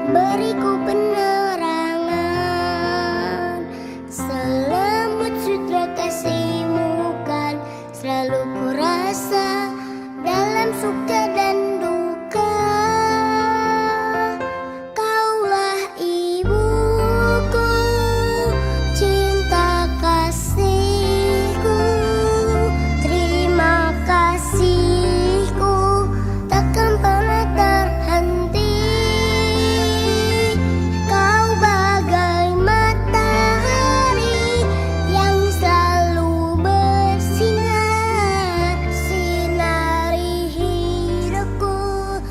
beriku penerangan. Selembut sutra kasih-Mu kan selalu ku rasa dalam suka dan duka. Kaulah ibuku, cinta kasihku, terima kasihku takkan pernah terhenti. Kau bagai matahari yang selalu bersinar, sinari hidupku.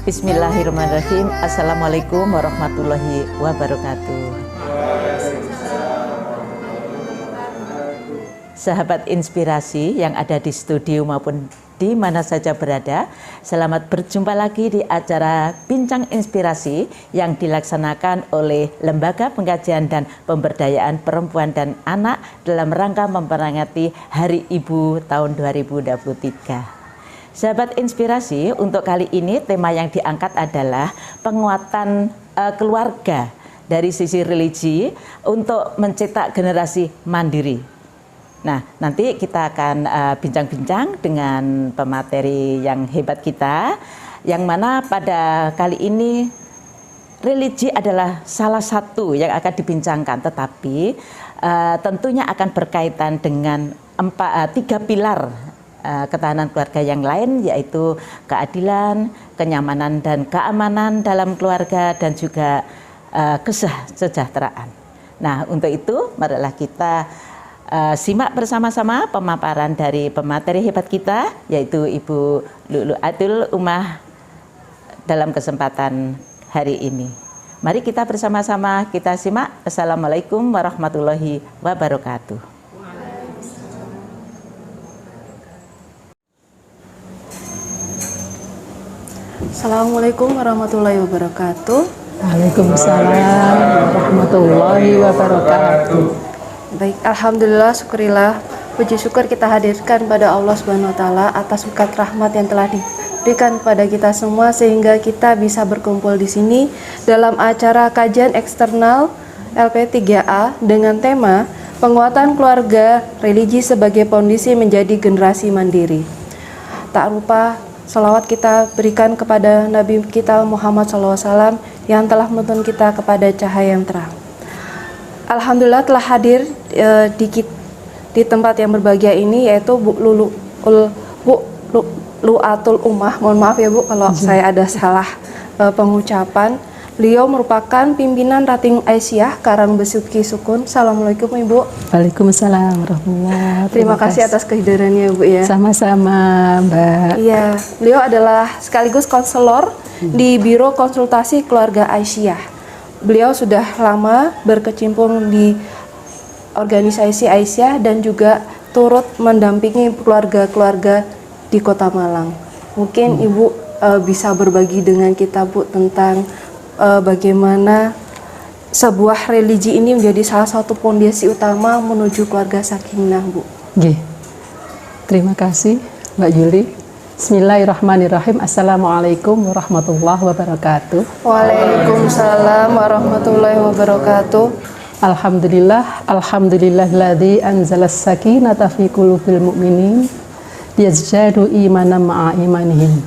Bismillahirrahmanirrahim. Assalamualaikum warahmatullahi wabarakatuh. Sahabat inspirasi yang ada di studio maupun di mana saja berada, selamat berjumpa lagi di acara Bincang Inspirasi yang dilaksanakan oleh Lembaga Pengkajian dan Pemberdayaan Perempuan dan Anak dalam rangka memperingati Hari Ibu tahun 2023. Sahabat inspirasi, untuk kali ini tema yang diangkat adalah penguatan keluarga dari sisi religi untuk mencetak generasi mandiri. Nah, nanti kita akan bincang-bincang dengan pemateri yang hebat kita, yang mana pada kali ini religi adalah salah satu yang akan dibincangkan, tetapi tentunya akan berkaitan dengan tiga pilar ketahanan keluarga yang lain, yaitu keadilan, kenyamanan dan keamanan dalam keluarga, dan juga kesejahteraan. Nah, untuk itu marilah kita simak bersama-sama pemaparan dari pemateri hebat kita, yaitu Ibu Lu'lu'atul Ummah dalam kesempatan hari ini. Mari kita bersama-sama kita simak. Assalamualaikum warahmatullahi wabarakatuh. Assalamualaikum warahmatullahi wabarakatuh. Waalaikumsalam warahmatullahi wabarakatuh. Baik, alhamdulillah, syukurillah, puji syukur kita hadirkan pada Allah Subhanahu wa taala atas berkat rahmat yang telah diberikan kepada kita semua sehingga kita bisa berkumpul di sini dalam acara kajian eksternal LP3A dengan tema penguatan keluarga religi sebagai fondasi menjadi generasi mandiri. Tak lupa salawat kita berikan kepada Nabi kita Muhammad SAW yang telah menuntun kita kepada cahaya yang terang. Alhamdulillah telah hadir di tempat yang berbahagia ini, yaitu Bu Lu'lu'atul Ummah. Mohon maaf ya Bu kalau saya ada salah pengucapan. Beliau merupakan pimpinan Rating Aisyah Karang Besuki Sukun. Assalamualaikum Ibu. Waalaikumsalam warahmatullahi wabarakatuh. Terima kasih atas kehadirannya Bu ya. Sama-sama Mbak. Iya, beliau adalah sekaligus konselor di Biro Konsultasi Keluarga Aisyah. Beliau sudah lama berkecimpung di organisasi Aisyah dan juga turut mendampingi keluarga-keluarga di Kota Malang. Mungkin Ibu bisa berbagi dengan kita Bu tentang bagaimana sebuah religi ini menjadi salah satu fondasi utama menuju keluarga sakinah, Bu. Nggih. Terima kasih Mbak Yuli. Bismillahirrahmanirrahim. Assalamualaikum warahmatullahi wabarakatuh. Waalaikumsalam warahmatullahi wabarakatuh. Alhamdulillahilladzi anzalas sakinata fi qulubil mu'minin liyazdadu imanan ma'a imanihim.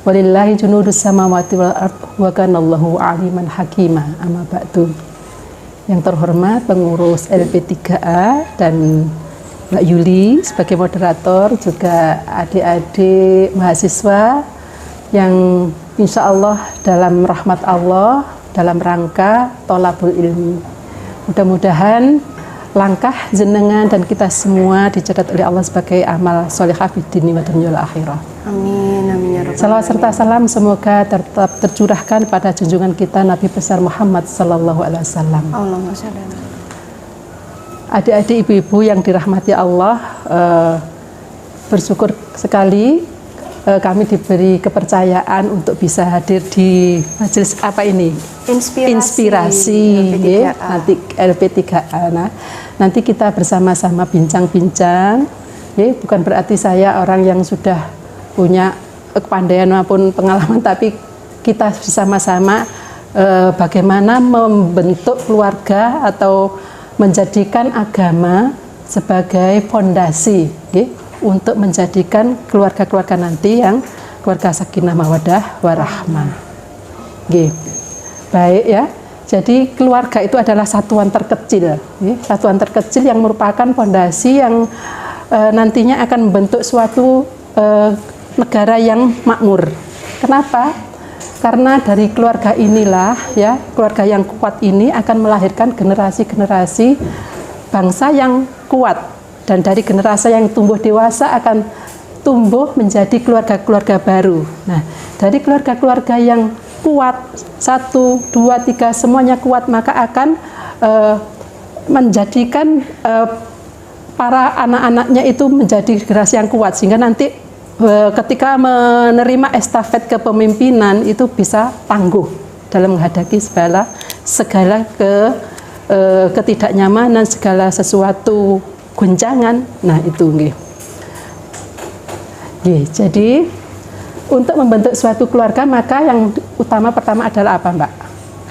Walillahi junudus samawati wal ard wa kanallahu aliman hakima. Amma ba'du. Yang terhormat pengurus LP3A dan Mbak Yuli sebagai moderator, juga adik-adik mahasiswa yang insya Allah dalam rahmat Allah dalam rangka tholabul ilmi. Mudah-mudahan langkah jenengan dan kita semua dicatat oleh Allah sebagai amal sholihah fid dini wa dunyal akhirah. Amin, amin ya rabbal Salawat serta salam semoga tetap tercurahkan pada junjungan kita Nabi besar Muhammad sallallahu alaihi wasallam. Allahumma shalli ala. Adik-adik, ibu-ibu yang dirahmati Allah, bersyukur sekali kami diberi kepercayaan untuk bisa hadir di majelis apa ini? Inspirasi LP3A. nanti LP3A. Nah, nanti kita bersama-sama bincang-bincang. Bukan berarti saya orang yang sudah punya kepandaian maupun pengalaman, tapi kita bersama-sama bagaimana membentuk keluarga atau menjadikan agama sebagai fondasi untuk menjadikan keluarga-keluarga nanti yang keluarga sakinah mawaddah warahmah. Baik ya. Jadi keluarga itu adalah satuan terkecil, satuan terkecil yang merupakan fondasi yang nantinya akan membentuk suatu negara yang makmur. Kenapa? Karena dari keluarga inilah ya, keluarga yang kuat ini akan melahirkan generasi-generasi bangsa yang kuat, dan dari generasi yang tumbuh dewasa akan tumbuh menjadi keluarga-keluarga baru. Nah, dari keluarga-keluarga yang kuat, 1, 2, 3 semuanya kuat, maka akan menjadikan para anak-anaknya itu menjadi generasi yang kuat, sehingga nanti ketika menerima estafet kepemimpinan itu bisa tangguh dalam menghadapi segala ketidaknyamanan, segala sesuatu guncangan. Nah itu jadi untuk membentuk suatu keluarga maka yang utama pertama adalah apa, Mbak?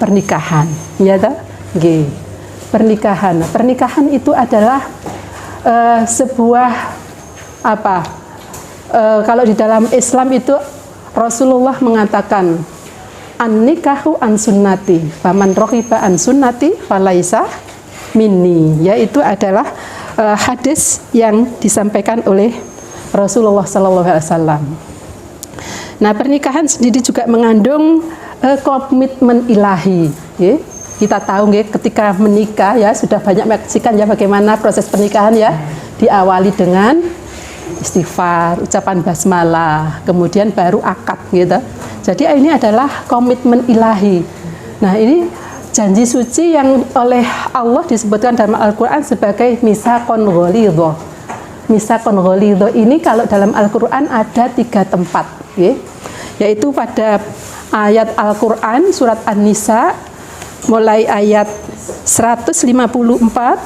Pernikahan, ya toh? Pernikahan. Pernikahan itu adalah sebuah apa? Kalau di dalam Islam itu Rasulullah mengatakan an-nikahu an sunnati, faman raghiba an sunnati falaisa minni, yaitu adalah hadis yang disampaikan oleh Rasulullah SAW. Nah, pernikahan sendiri juga mengandung komitmen ilahi. Kita tahu ketika menikah ya sudah banyak menyaksikan ya bagaimana proses pernikahan ya, diawali dengan istighfar, ucapan basmalah, kemudian baru akad gitu. Jadi ini adalah komitmen ilahi. Nah, ini janji suci yang oleh Allah disebutkan dalam Al-Qur'an sebagai mitsaqon ghalidho. Mitsaqon ghalidho ini kalau dalam Al-Qur'an ada 3 tempat, yaitu pada ayat Al-Qur'an surat An-Nisa mulai ayat 154,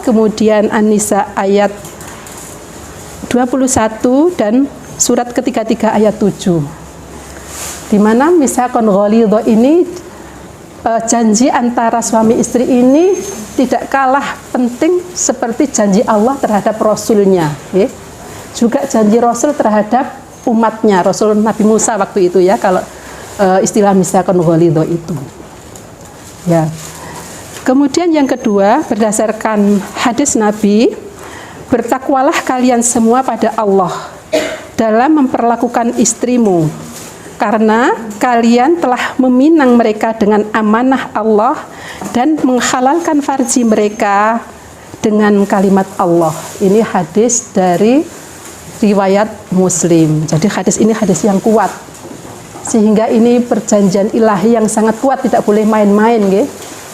kemudian An-Nisa ayat 21 dan surat ketiga ayat 7. Di mana mitsaqon ghalidho ini janji antara suami istri ini tidak kalah penting seperti janji Allah terhadap Rasulnya, juga janji Rasul terhadap umatnya, Rasul Nabi Musa waktu itu ya, kalau istilah mitsaqon ghalidho itu. Ya. Kemudian yang kedua, berdasarkan hadis Nabi, bertakwalah kalian semua pada Allah dalam memperlakukan istrimu, karena kalian telah meminang mereka dengan amanah Allah dan menghalalkan farji mereka dengan kalimat Allah. Ini hadis dari riwayat Muslim. Jadi hadis ini hadis yang kuat, sehingga ini perjanjian ilahi yang sangat kuat, tidak boleh main-main,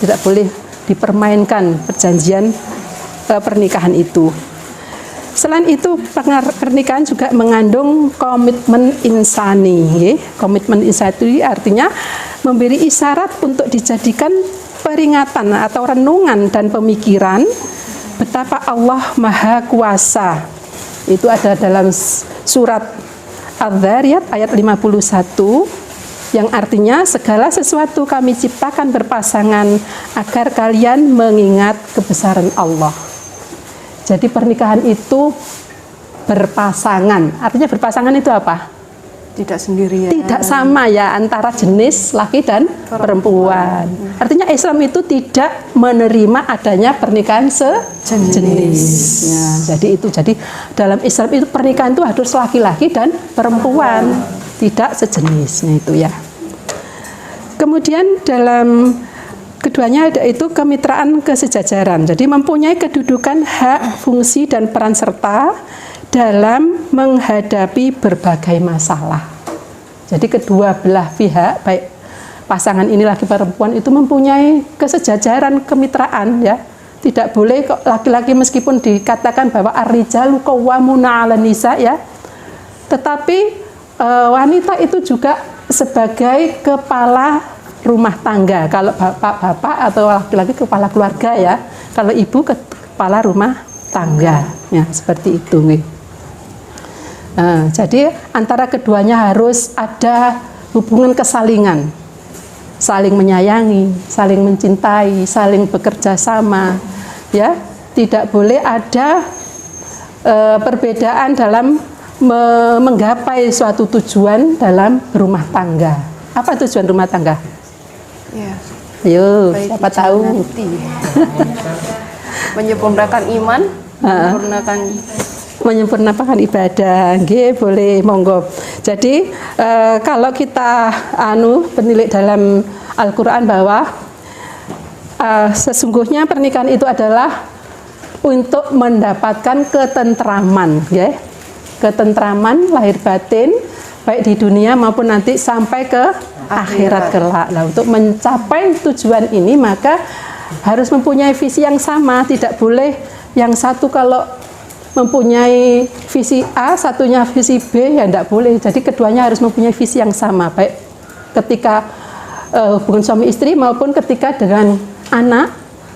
tidak boleh dipermainkan perjanjian pernikahan itu. Selain itu, pernikahan juga mengandung komitmen insani. Komitmen insani artinya memberi isyarat untuk dijadikan peringatan atau renungan dan pemikiran betapa Allah Maha Kuasa. Itu ada dalam surat Adz-Dzariyat ayat 51, yang artinya segala sesuatu kami ciptakan berpasangan agar kalian mengingat kebesaran Allah. Jadi pernikahan itu berpasangan. Artinya berpasangan itu apa? Tidak sendirian. Tidak sama ya antara jenis laki dan perempuan. Artinya Islam itu tidak menerima adanya pernikahan sejenis. Ya, jadi dalam Islam itu pernikahan itu harus laki-laki dan perempuan, tidak sejenis. Nah itu ya. Kemudian dalam keduanya yaitu kemitraan kesejajaran. Jadi mempunyai kedudukan, hak, fungsi, dan peran serta dalam menghadapi berbagai masalah. Jadi kedua belah pihak, baik pasangan ini laki perempuan, itu mempunyai kesejajaran kemitraan ya. Tidak boleh laki-laki meskipun dikatakan bahwa ar-rijalu qawwamuna 'alan nisa ya, tetapi wanita itu juga sebagai kepala rumah tangga. Kalau bapak-bapak atau laki-laki kepala keluarga ya, kalau ibu kepala rumah tangga ya, seperti itu nih. Jadi antara keduanya harus ada hubungan kesalingan saling menyayangi, saling mencintai, saling bekerja sama, ya. Tidak boleh ada perbedaan dalam menggapai suatu tujuan dalam rumah tangga. Apa tujuan rumah tangga? Ya. Ayo, Baik, siapa tahu? nanti. Menyempurnakan iman, menyempurnakan ibadah. Nggih, boleh, monggo. Jadi kalau kita penilik dalam Al-Qur'an bahwa sesungguhnya pernikahan itu adalah untuk mendapatkan ketentraman, ya. Ketentraman lahir batin baik di dunia maupun nanti sampai ke akhirat kelak. Nah, untuk mencapai tujuan ini maka harus mempunyai visi yang sama, tidak boleh yang satu kalau mempunyai visi A, satunya visi B, ya tidak boleh. Jadi keduanya harus mempunyai visi yang sama, baik ketika hubungan suami istri maupun ketika dengan anak,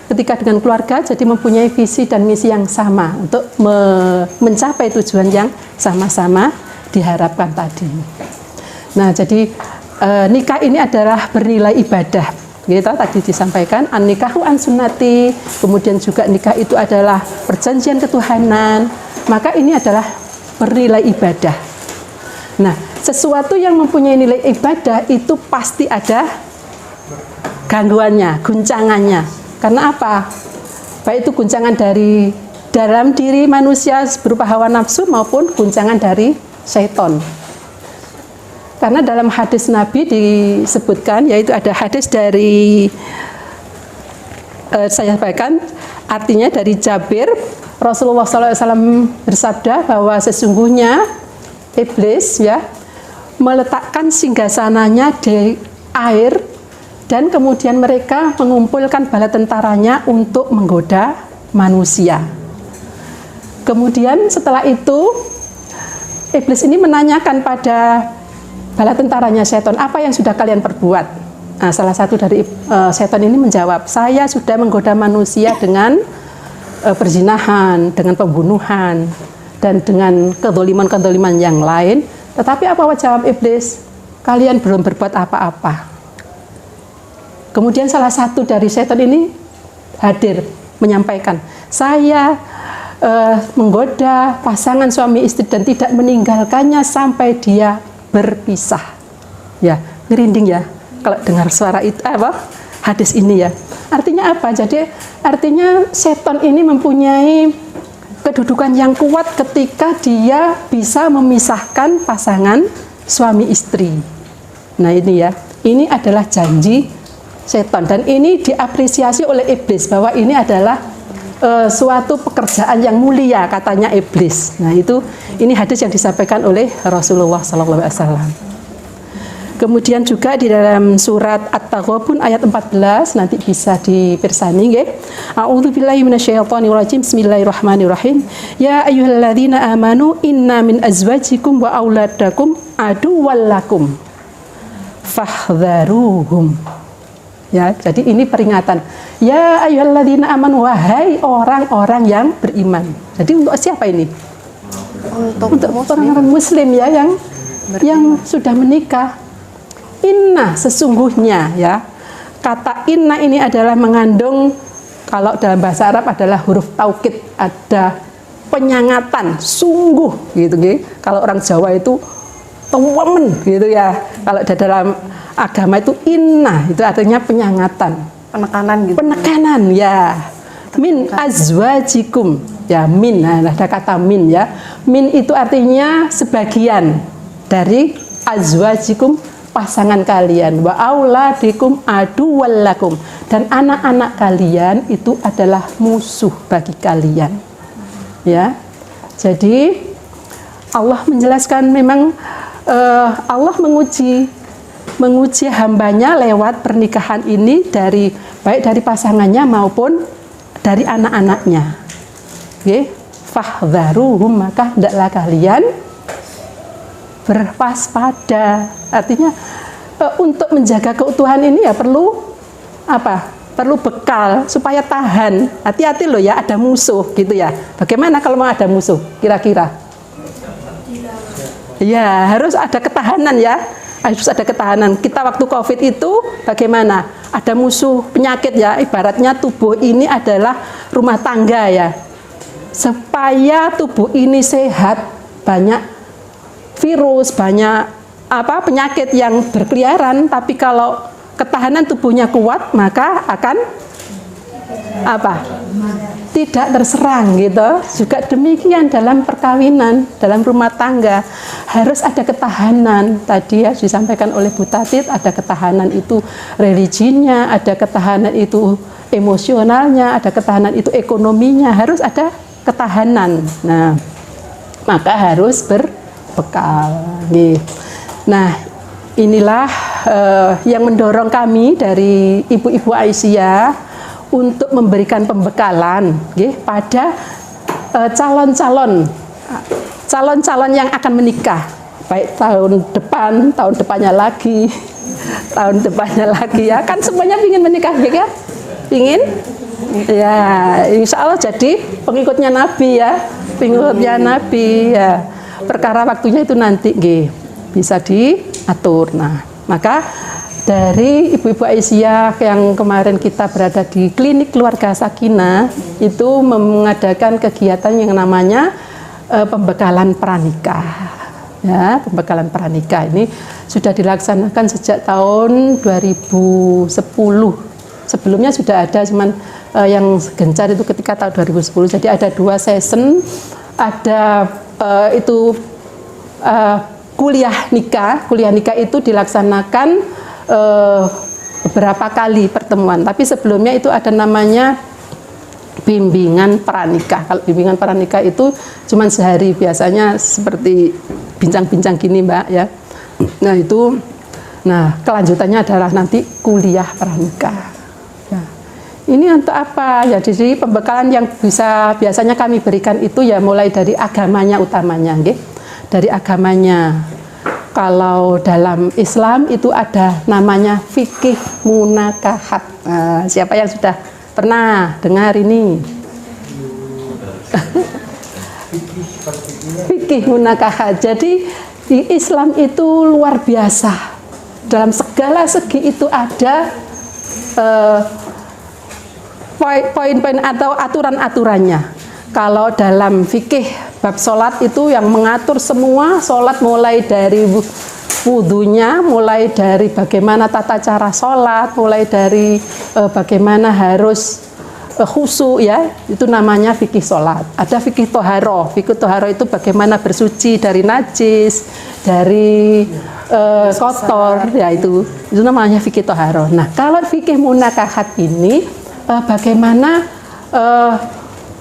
ketika dengan keluarga, jadi mempunyai visi dan misi yang sama untuk mencapai tujuan yang sama-sama diharapkan tadi. Nah, jadi nikah ini adalah bernilai ibadah. Gitu, tadi disampaikan an-nikahu an sunnati, kemudian juga nikah itu adalah perjanjian ketuhanan, maka ini adalah bernilai ibadah. Nah, sesuatu yang mempunyai nilai ibadah itu pasti ada gangguannya, guncangannya. Karena apa? Baik itu guncangan dari dalam diri manusia berupa hawa nafsu maupun guncangan dari syaitan. Karena dalam hadis Nabi disebutkan, yaitu ada hadis dari saya sampaikan, artinya dari Jabir, Rasulullah SAW bersabda bahwa sesungguhnya iblis, ya, meletakkan singgasananya di air dan kemudian mereka mengumpulkan bala tentaranya untuk menggoda manusia. Kemudian setelah itu iblis ini menanyakan pada bala tentaranya setan, apa yang sudah kalian perbuat? Nah, salah satu dari setan ini menjawab, saya sudah menggoda manusia dengan perzinahan, dengan pembunuhan, dan dengan kezaliman-kezaliman yang lain. Tetapi apa jawab iblis? Kalian belum berbuat apa-apa. Kemudian salah satu dari setan ini hadir menyampaikan, saya menggoda pasangan suami istri dan tidak meninggalkannya sampai dia berpisah. Ya, ngerinding ya kalau dengar suara itu, hadis ini ya. Artinya apa? Jadi artinya setan ini mempunyai kedudukan yang kuat ketika dia bisa memisahkan pasangan suami istri. Nah, ini ya, ini adalah janji setan dan ini diapresiasi oleh iblis bahwa ini adalah suatu pekerjaan yang mulia, katanya iblis. Nah, ini hadis yang disampaikan oleh Rasulullah SAW. Kemudian juga di dalam surat At-Taghabun ayat 14 nanti bisa dipirsani nggih. A'udzubillahi minasyaitonirrajim. Bismillahirrahmanirrahim. Ya ayyuhalladzina amanu inna min azwajikum wa auladakum aduwwal lakum fahdharuhum. Ya, jadi ini peringatan. Ya ayyuhalladzina amanu, wahai orang-orang yang beriman. Jadi untuk siapa ini? Untuk orang-orang muslim ya yang sudah menikah. Inna, sesungguhnya, ya. Kata inna ini adalah mengandung, kalau dalam bahasa Arab adalah huruf taukid, ada penyangatan, sungguh gitu nggih. Kalau orang Jawa itu temen gitu ya. Kalau dalam agama itu inna, itu artinya penyangatan, penekanan gitu. Penekanan ya. Min azwajikum. Ya, min. Nah, ada kata min ya. Min itu artinya sebagian dari azwajikum, pasangan kalian, wa auladikum aduwwal lakum, dan anak-anak kalian itu adalah musuh bagi kalian. Ya. Jadi Allah menjelaskan memang Allah menguji hambanya lewat pernikahan ini baik dari pasangannya maupun dari anak-anaknya. Oke, fahdharuhum, maka hendaklah kalian berwaspada. Artinya untuk menjaga keutuhan ini ya perlu apa? Perlu bekal supaya tahan. Hati-hati loh ya, ada musuh gitu ya. Bagaimana kalau mau ada musuh? Kira-kira? Ya, harus ada ketahanan ya. Harus ada ketahanan. Kita waktu COVID itu bagaimana? Ada musuh penyakit ya, ibaratnya tubuh ini adalah rumah tangga ya. Supaya tubuh ini sehat, banyak virus, banyak penyakit yang berkeliaran, tapi kalau ketahanan tubuhnya kuat, maka akan tidak terserang gitu. Juga demikian dalam perkawinan, dalam rumah tangga harus ada ketahanan. Tadi ya disampaikan oleh Bu Tatit, ada ketahanan itu religinya, ada ketahanan itu emosionalnya, ada ketahanan itu ekonominya, harus ada ketahanan. Nah, maka harus berbekal. Nah, inilah yang mendorong kami dari Ibu-Ibu Aisyah untuk memberikan pembekalan pada calon-calon yang akan menikah, baik tahun depannya lagi, tahun depannya lagi ya, kan semuanya ingin menikah ya kan? Ingin? Ya, insya Allah jadi pengikutnya Nabi ya, pengikutnya Nabi ya. Perkara waktunya itu nanti bisa diatur. Nah, maka dari Ibu-Ibu Aisyah yang kemarin kita berada di klinik keluarga Sakinah itu mengadakan kegiatan yang namanya pembekalan pranikah. Ya, pembekalan pranikah ini sudah dilaksanakan sejak tahun 2010. Sebelumnya sudah ada, cuman yang gencar itu ketika tahun 2010. Jadi ada 2 season, ada kuliah nikah itu dilaksanakan beberapa kali pertemuan, tapi sebelumnya itu ada namanya bimbingan pranikah. Kalau bimbingan pranikah itu cuma sehari, biasanya seperti bincang-bincang gini Mbak ya. Nah kelanjutannya adalah nanti kuliah pranikah. Ya. Ini untuk apa ya? Jadi pembekalan yang biasanya kami berikan itu ya mulai dari agamanya utamanya, dari agamanya. Kalau dalam Islam itu ada namanya fikih munakahat. Nah, siapa yang sudah pernah dengar ini? Fikih munakahat. Jadi di Islam itu luar biasa. Dalam segala segi itu ada poin-poin atau aturan-aturannya. Kalau dalam fikih bab sholat itu yang mengatur semua sholat, mulai dari wudhunya, mulai dari bagaimana tata cara sholat, mulai dari bagaimana harus khusyuk ya, itu namanya fikih sholat. Ada fikih toharoh. Fikih toharoh itu bagaimana bersuci dari najis, dari kotor ya, itu namanya fikih toharoh. Nah kalau fikih munakahat ini bagaimana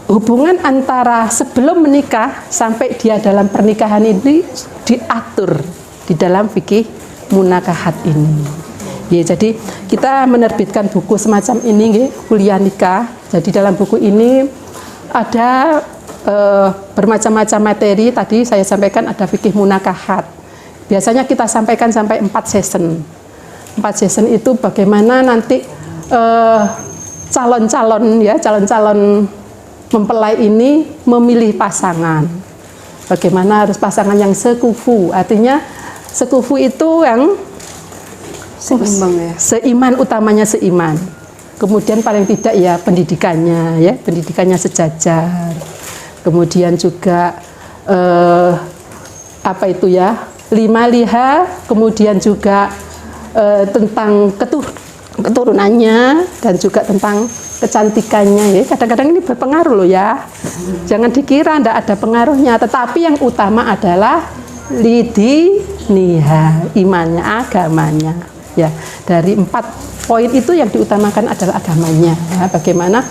hubungan antara sebelum menikah sampai dia dalam pernikahan ini diatur di dalam fikih munakahat ini. Ya, jadi kita menerbitkan buku semacam ini, kuliah nikah. Jadi dalam buku ini ada bermacam-macam materi. Tadi saya sampaikan ada fikih munakahat. Biasanya kita sampaikan sampai 4 season. 4 season itu bagaimana nanti calon-calon mempelai ini memilih pasangan. Bagaimana harus pasangan yang sekufu, artinya sekufu itu yang Seimbang ya. Seiman, utamanya seiman. Kemudian paling tidak ya pendidikannya ya, pendidikannya sejajar. Kemudian juga lima liha, kemudian juga tentang keturunannya dan juga tentang kecantikannya ya. Kadang-kadang ini berpengaruh loh ya. Jangan dikira tidak ada pengaruhnya, tetapi yang utama adalah lidiniha, imannya, agamanya. Ya, dari 4 poin itu yang diutamakan adalah agamanya. Ya, bagaimana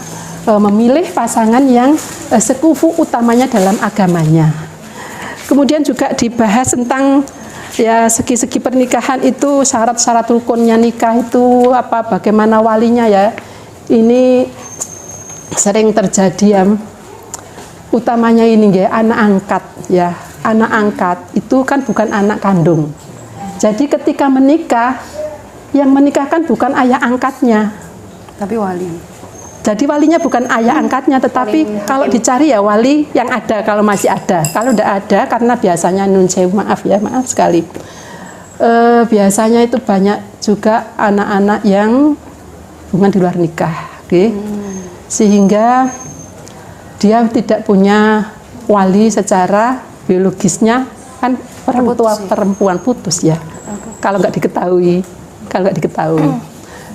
memilih pasangan yang sekufu utamanya dalam agamanya. Kemudian juga dibahas tentang ya segi-segi pernikahan itu, syarat-syarat rukunnya nikah itu apa, bagaimana walinya ya. Ini sering terjadi ya, utamanya ini ya, anak angkat ya. Anak angkat itu kan bukan anak kandung. Jadi ketika menikah, yang menikahkan bukan ayah angkatnya, Tapi wali. jadi walinya bukan ayah angkatnya, tetapi kalau dicari ya wali yang ada kalau masih ada. Kalau tidak ada, karena biasanya nun sewu, maaf ya, maaf sekali. biasanya itu banyak juga anak-anak yang hubungan di luar nikah, okay? Sehingga dia tidak punya wali secara biologisnya, kan orang tua perempuan putus ya, kalau nggak diketahui,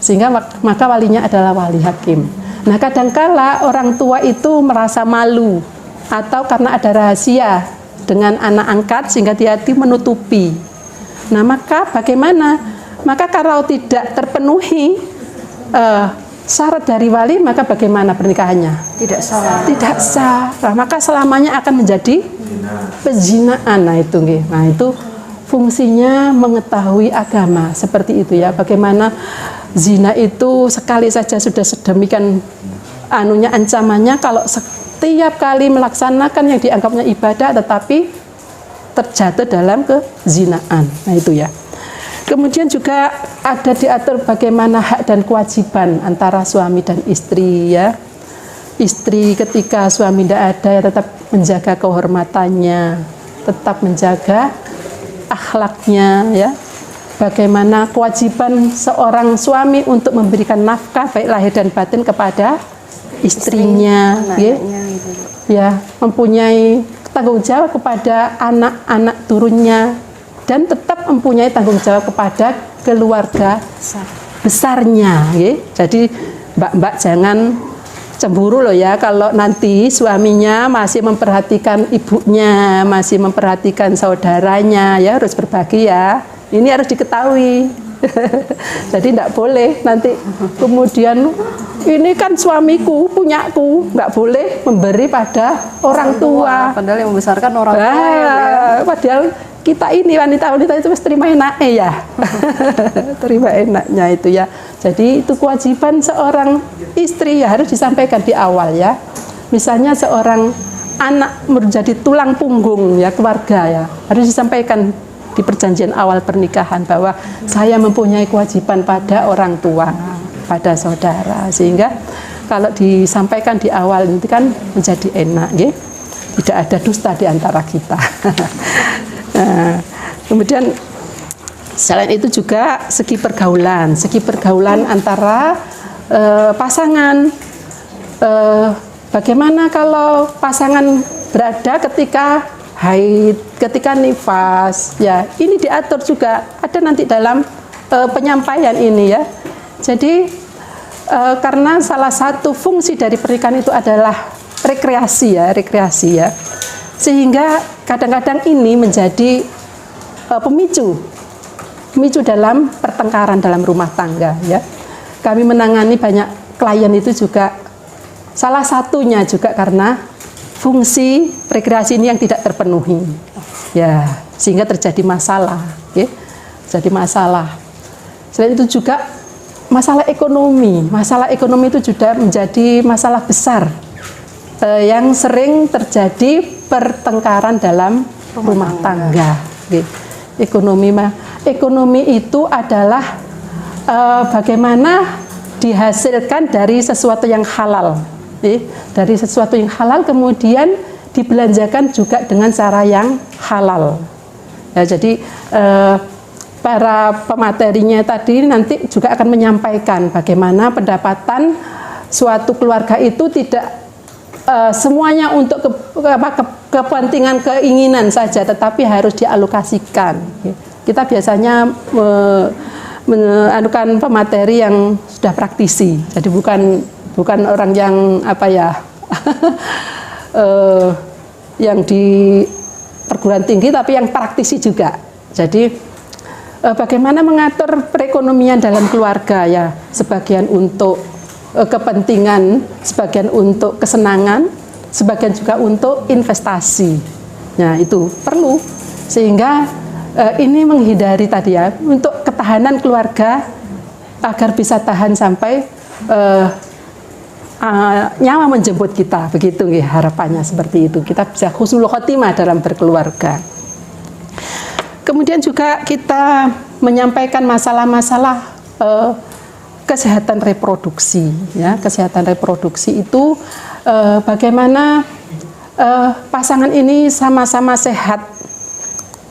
sehingga maka walinya adalah wali hakim. Nah, kadangkala orang tua itu merasa malu atau karena ada rahasia dengan anak angkat sehingga dia menutupi. Nah, maka bagaimana? Maka kalau tidak terpenuhi syarat dari wali, maka bagaimana pernikahannya? Tidak sah. Tidak sah. Nah, maka selamanya akan menjadi pezinaan. Nah, itu nggih. Nah, itu fungsinya mengetahui agama seperti itu ya. Bagaimana zina itu sekali saja sudah sedemikian ancamannya, kalau setiap kali melaksanakan yang dianggapnya ibadah tetapi terjatuh dalam kezinaan. Nah, itu ya. Kemudian juga ada diatur bagaimana hak dan kewajiban antara suami dan istri ya. Istri ketika suami tidak ada ya tetap menjaga kehormatannya, tetap menjaga akhlaknya ya. Bagaimana kewajiban seorang suami untuk memberikan nafkah baik lahir dan batin kepada istrinya, ya. Ya, mempunyai tanggung jawab kepada anak-anak turunnya dan tetap mempunyai tanggung jawab kepada keluarga besarnya, ya. Jadi mbak-mbak jangan cemburu loh ya kalau nanti suaminya masih memperhatikan ibunya, masih memperhatikan saudaranya, ya harus berbagi ya. Ini harus diketahui. Jadi tidak boleh nanti kemudian ini kan suamiku, punyaku, nggak boleh memberi pada orang tua. Padahal yang membesarkan orang tua. Ya. Padahal kita ini wanita-wanita itu mesti terima enaknya ya. Terima enaknya itu ya. Jadi itu kewajiban seorang istri ya harus disampaikan di awal ya. Misalnya seorang anak menjadi tulang punggung ya keluarga ya, harus disampaikan di perjanjian awal pernikahan bahwa saya mempunyai kewajiban pada orang tua, pada saudara, sehingga kalau disampaikan di awal itu kan menjadi enak ya. Tidak ada dusta di antara kita. Nah, kemudian selain itu juga segi pergaulan antara pasangan. Bagaimana kalau pasangan berada ketika haid, ketika nifas, ya ini diatur juga ada nanti dalam penyampaian ini ya. Jadi karena salah satu fungsi dari pernikahan itu adalah rekreasi ya, sehingga kadang-kadang ini menjadi pemicu dalam pertengkaran dalam rumah tangga ya. Kami menangani banyak klien itu juga salah satunya juga karena fungsi rekreasi ini yang tidak terpenuhi, ya sehingga terjadi masalah, ya. Jadi masalah. Selain itu juga masalah ekonomi itu juga menjadi masalah besar yang sering terjadi pertengkaran dalam rumah tangga. Ya. Ekonomi itu adalah bagaimana dihasilkan dari sesuatu yang halal. Dari sesuatu yang halal kemudian dibelanjakan juga dengan cara yang halal ya. Jadi para pematerinya tadi nanti juga akan menyampaikan bagaimana pendapatan suatu keluarga itu tidak semuanya untuk kepentingan keinginan saja, tetapi harus dialokasikan. Kita biasanya menaruhkan pemateri yang sudah praktisi, jadi bukan orang yang apa ya yang di perguruan tinggi, tapi yang praktisi juga. Jadi bagaimana mengatur perekonomian dalam keluarga ya, sebagian untuk kepentingan, sebagian untuk kesenangan, sebagian juga untuk investasi. Nah itu perlu, sehingga ini menghindari tadi ya, untuk ketahanan keluarga agar bisa tahan sampai nyawa menjemput kita, begitu ya, harapannya seperti itu. Kita bisa husnul khotimah dalam berkeluarga. Kemudian juga kita menyampaikan masalah-masalah kesehatan reproduksi, ya. Kesehatan reproduksi itu bagaimana pasangan ini sama-sama sehat,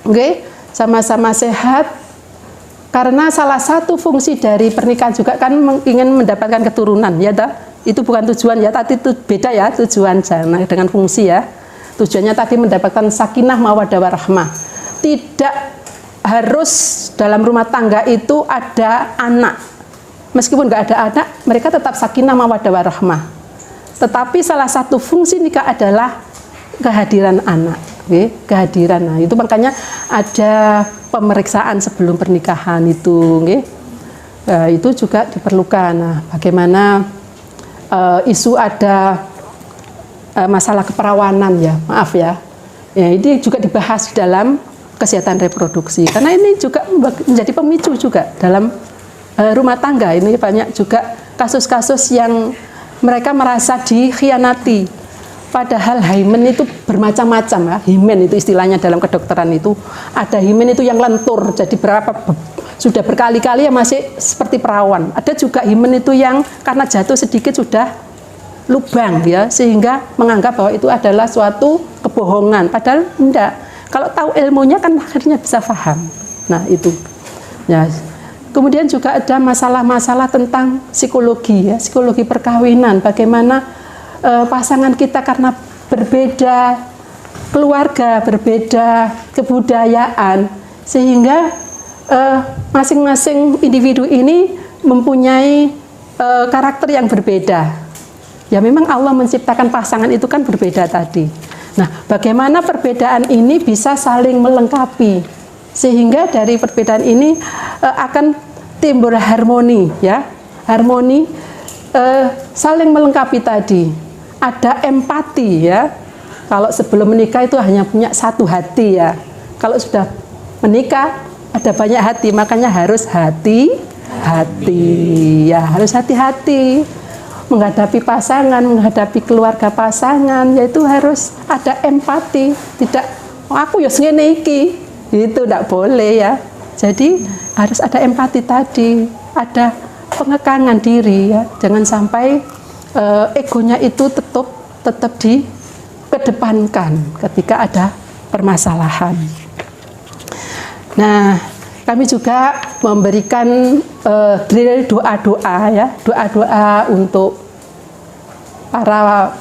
okay? Sama-sama sehat, karena salah satu fungsi dari pernikahan juga kan ingin mendapatkan keturunan, ya dah. Itu bukan tujuan ya, tapi itu beda ya tujuan dengan fungsi ya. Tujuannya tadi mendapatkan sakinah mawaddah warahmah. Tidak harus dalam rumah tangga itu ada anak. Meskipun nggak ada anak, mereka tetap sakinah mawaddah warahmah. Tetapi salah satu fungsi nikah adalah kehadiran anak. Kehadiran, nah itu makanya ada pemeriksaan sebelum pernikahan itu, itu juga diperlukan. Nah, bagaimana isu ada masalah keperawanan ya, maaf ya, ini juga dibahas dalam kesehatan reproduksi, karena ini juga menjadi pemicu juga dalam rumah tangga. Ini banyak juga kasus-kasus yang mereka merasa dikhianati. Padahal himen itu bermacam-macam ya. Himen itu istilahnya dalam kedokteran itu ada himen itu yang lentur, jadi sudah berkali-kali ya masih seperti perawan. Ada juga himen itu yang karena jatuh sedikit sudah lubang ya, sehingga menganggap bahwa itu adalah suatu kebohongan. Padahal enggak. Kalau tahu ilmunya kan akhirnya bisa paham. Nah itu. Ya. Kemudian juga ada masalah-masalah tentang psikologi ya, psikologi perkawinan. Bagaimana pasangan kita karena berbeda keluarga, berbeda kebudayaan, sehingga masing-masing individu ini mempunyai karakter yang berbeda. Ya memang Allah menciptakan pasangan itu kan berbeda tadi. Nah, bagaimana perbedaan ini bisa saling melengkapi, sehingga dari perbedaan ini akan timbul harmoni, ya, harmoni saling melengkapi tadi. Ada empati ya. Kalau sebelum menikah itu hanya punya satu hati ya. Kalau sudah menikah ada banyak hati, makanya harus hati-hati ya, harus hati-hati menghadapi pasangan, menghadapi keluarga pasangan, yaitu harus ada empati. Tidak aku ya ngene iki, itu tidak boleh ya. Jadi harus ada empati tadi, ada pengekangan diri ya, jangan sampai egonya itu tetap dikedepankan ketika ada permasalahan. Nah, kami juga memberikan drill doa-doa ya, doa-doa untuk para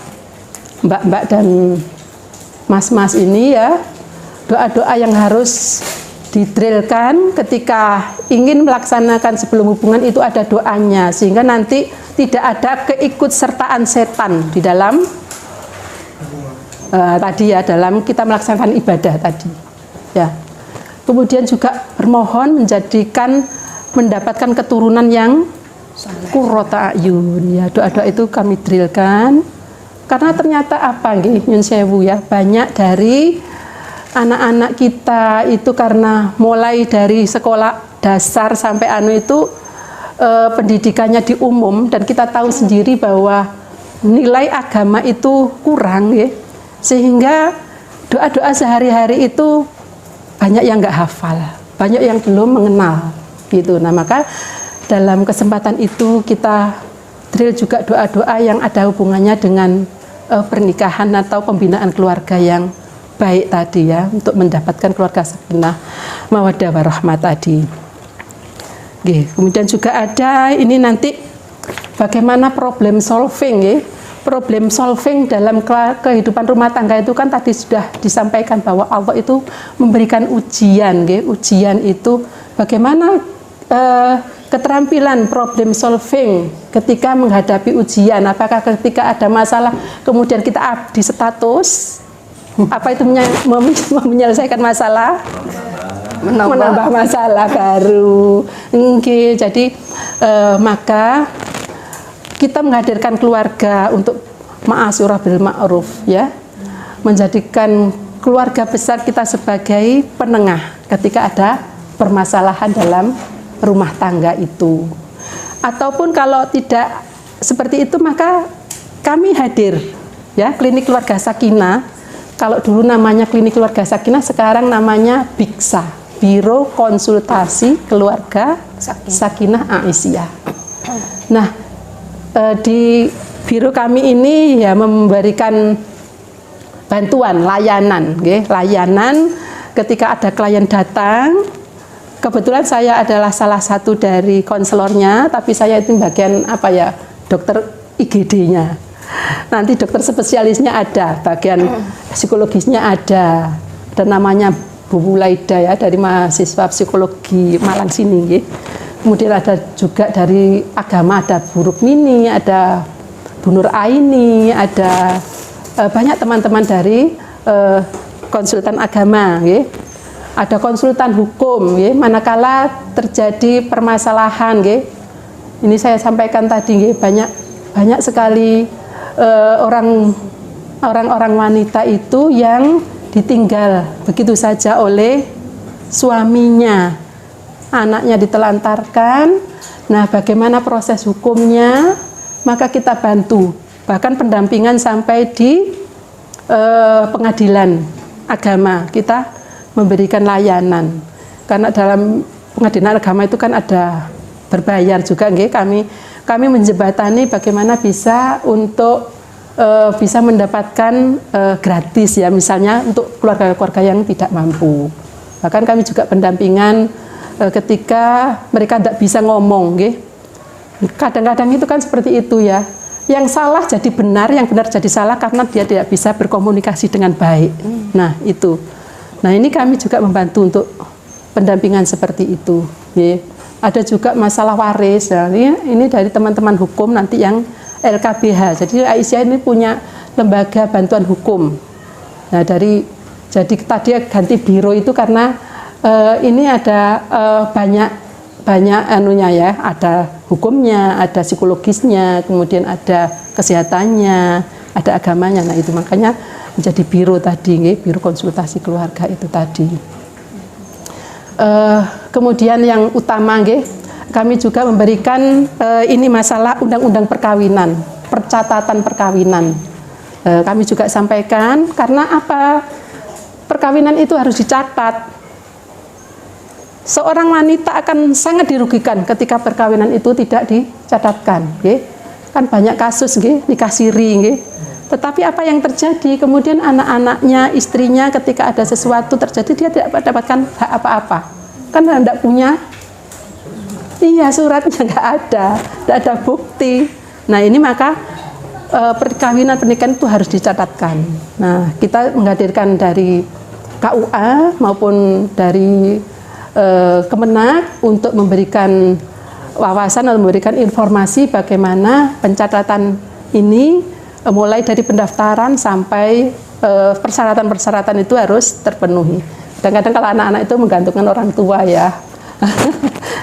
mbak-mbak dan mas-mas ini ya, doa-doa yang harus didrilkan ketika ingin melaksanakan sebelum hubungan itu ada doanya, sehingga nanti tidak ada keikutsertaan setan di dalam tadi ya, dalam kita melaksanakan ibadah tadi ya. Kemudian juga bermohon mendapatkan keturunan yang qurrata ayun ya. Doa-doa itu kami drilkan karena ternyata apa nggih nyun sewu ya, banyak dari anak-anak kita itu karena mulai dari sekolah dasar sampai itu pendidikannya di umum, dan kita tahu sendiri bahwa nilai agama itu kurang ya, sehingga doa-doa sehari-hari itu banyak yang nggak hafal, banyak yang belum mengenal gitu. Nah maka dalam kesempatan itu kita drill juga doa-doa yang ada hubungannya dengan pernikahan atau pembinaan keluarga yang baik tadi ya, untuk mendapatkan keluarga sakinah mawaddah warahmah tadi. Kemudian juga ada ini nanti bagaimana problem solving ya. Problem solving dalam kehidupan rumah tangga itu kan tadi sudah disampaikan bahwa Allah itu memberikan ujian ya. Ujian itu bagaimana keterampilan problem solving ketika menghadapi ujian. Apakah ketika ada masalah kemudian kita update status, apa itu menyelesaikan masalah, menambah masalah baru. Jadi maka kita menghadirkan keluarga untuk ma'asyurah bil ma'ruf ya, menjadikan keluarga besar kita sebagai penengah ketika ada permasalahan dalam rumah tangga itu. Ataupun kalau tidak seperti itu, maka kami hadir ya, klinik keluarga sakinah. Kalau dulu namanya klinik keluarga sakinah, sekarang namanya BIKSA, Biro Konsultasi Keluarga Sakinah Aisyah. Nah, di biro kami ini ya memberikan bantuan layanan, layanan ketika ada klien datang kebetulan saya adalah salah satu dari konselornya, tapi saya itu bagian apa ya, dokter IGD-nya. Nanti dokter spesialisnya ada, bagian psikologisnya ada. Dan namanya Bu Wulaida ya, dari mahasiswa psikologi Malang sini. Ya. Kemudian ada juga dari agama, ada Bu Rukmini, ada Bu Nur Aini, ada banyak teman-teman dari konsultan agama. Ya. Ada konsultan hukum, ya. Manakala terjadi permasalahan. Ya. Ini saya sampaikan tadi, ya. Banyak sekali orang-orang wanita itu yang ditinggal begitu saja oleh suaminya, anaknya ditelantarkan. Nah, bagaimana proses hukumnya? Maka kita bantu, bahkan pendampingan sampai di pengadilan agama. Kita memberikan layanan, karena dalam pengadilan agama itu kan ada berbayar juga, nggih. Kami menjembatani bagaimana bisa untuk bisa mendapatkan gratis ya, misalnya untuk keluarga-keluarga yang tidak mampu. Bahkan kami juga pendampingan ketika mereka tidak bisa ngomong, nggih. Kadang-kadang itu kan seperti itu ya. Yang salah jadi benar, yang benar jadi salah karena dia tidak bisa berkomunikasi dengan baik. Nah, itu. Nah, ini kami juga membantu untuk pendampingan seperti itu, nggih. Ada juga masalah waris. Nah, ini dari teman-teman hukum nanti yang LKBH. Jadi Aisyah ini punya lembaga bantuan hukum. Nah, jadi tadi ganti biro itu karena ini ada banyak anunya ya, ada hukumnya, ada psikologisnya, kemudian ada kesehatannya, ada agamanya. Nah, itu makanya menjadi biro tadi, biro konsultasi keluarga itu tadi. Kemudian yang utama, kami juga memberikan ini masalah undang-undang perkawinan, percatatan perkawinan. Kami juga sampaikan karena apa? Perkawinan itu harus dicatat. Seorang wanita akan sangat dirugikan ketika perkawinan itu tidak dicatatkan. Kan banyak kasus nikah siri. Tetapi apa yang terjadi? Kemudian anak-anaknya, istrinya ketika ada sesuatu terjadi, dia tidak mendapatkan hak apa-apa. Kan tidak punya, iya suratnya nggak ada bukti. Nah ini maka perkawinan pernikahan itu harus dicatatkan. Nah kita menghadirkan dari KUA maupun dari Kemenak untuk memberikan wawasan atau memberikan informasi bagaimana pencatatan ini mulai dari pendaftaran sampai persyaratan-persyaratan itu harus terpenuhi. Kadang-kadang kalau anak-anak itu menggantungkan orang tua ya.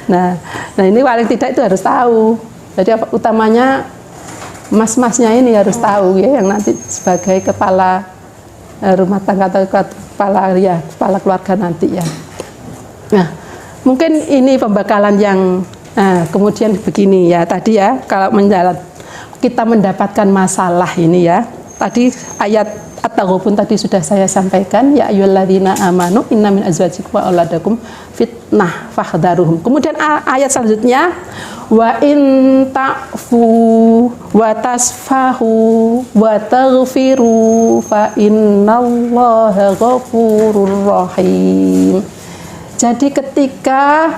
Nah ini paling tidak itu harus tahu. Jadi utamanya mas-masnya ini harus tahu ya, yang nanti sebagai kepala rumah tangga atau kepala keluarga nanti ya. Nah mungkin ini pembekalan yang kemudian begini ya tadi ya, kalau kita mendapatkan masalah ini ya, tadi ayat At-Taghabun tadi sudah saya sampaikan, ya ayyuhalladzina amanu inna min azwajikum wa auladakum fitnah fahdharuhum. Kemudian ayat selanjutnya, wa in ta'fu wa tasfahu wa taghfiru fa innallaha ghafurur rahim. Jadi ketika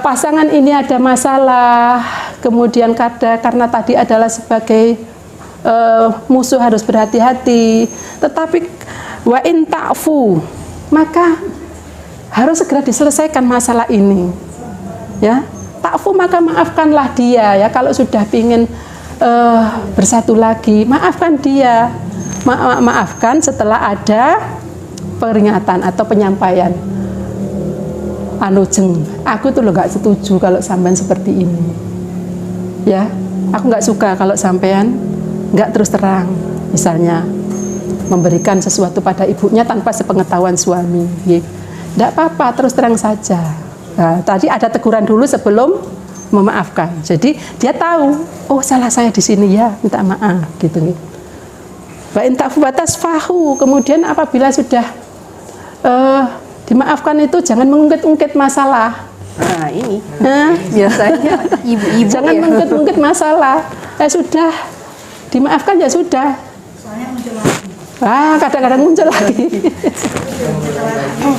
pasangan ini ada masalah, kemudian karena tadi adalah sebagai musuh harus berhati-hati, tetapi wa in ta'fu, maka harus segera diselesaikan masalah ini ya. Ta'fu maka maafkanlah dia ya, kalau sudah ingin bersatu lagi, maafkan dia, maafkan setelah ada peringatan atau penyampaian. Aku tuh nggak setuju kalau sampean seperti ini ya, aku nggak suka kalau sampean nggak terus terang, misalnya memberikan sesuatu pada ibunya tanpa sepengetahuan suami, nggak apa-apa, terus terang saja. Nah, tadi ada teguran dulu sebelum memaafkan, jadi dia tahu, oh salah saya di sini ya, minta maaf gitu. Wa in ta'fu wa tasfahu, kemudian apabila sudah dimaafkan itu jangan mengungkit-ungkit masalah. Nah ini biasanya ibu-ibu jangan mengungkit-ungkit masalah. Sudah dimaafkan ya sudah. Kadang-kadang muncul lagi.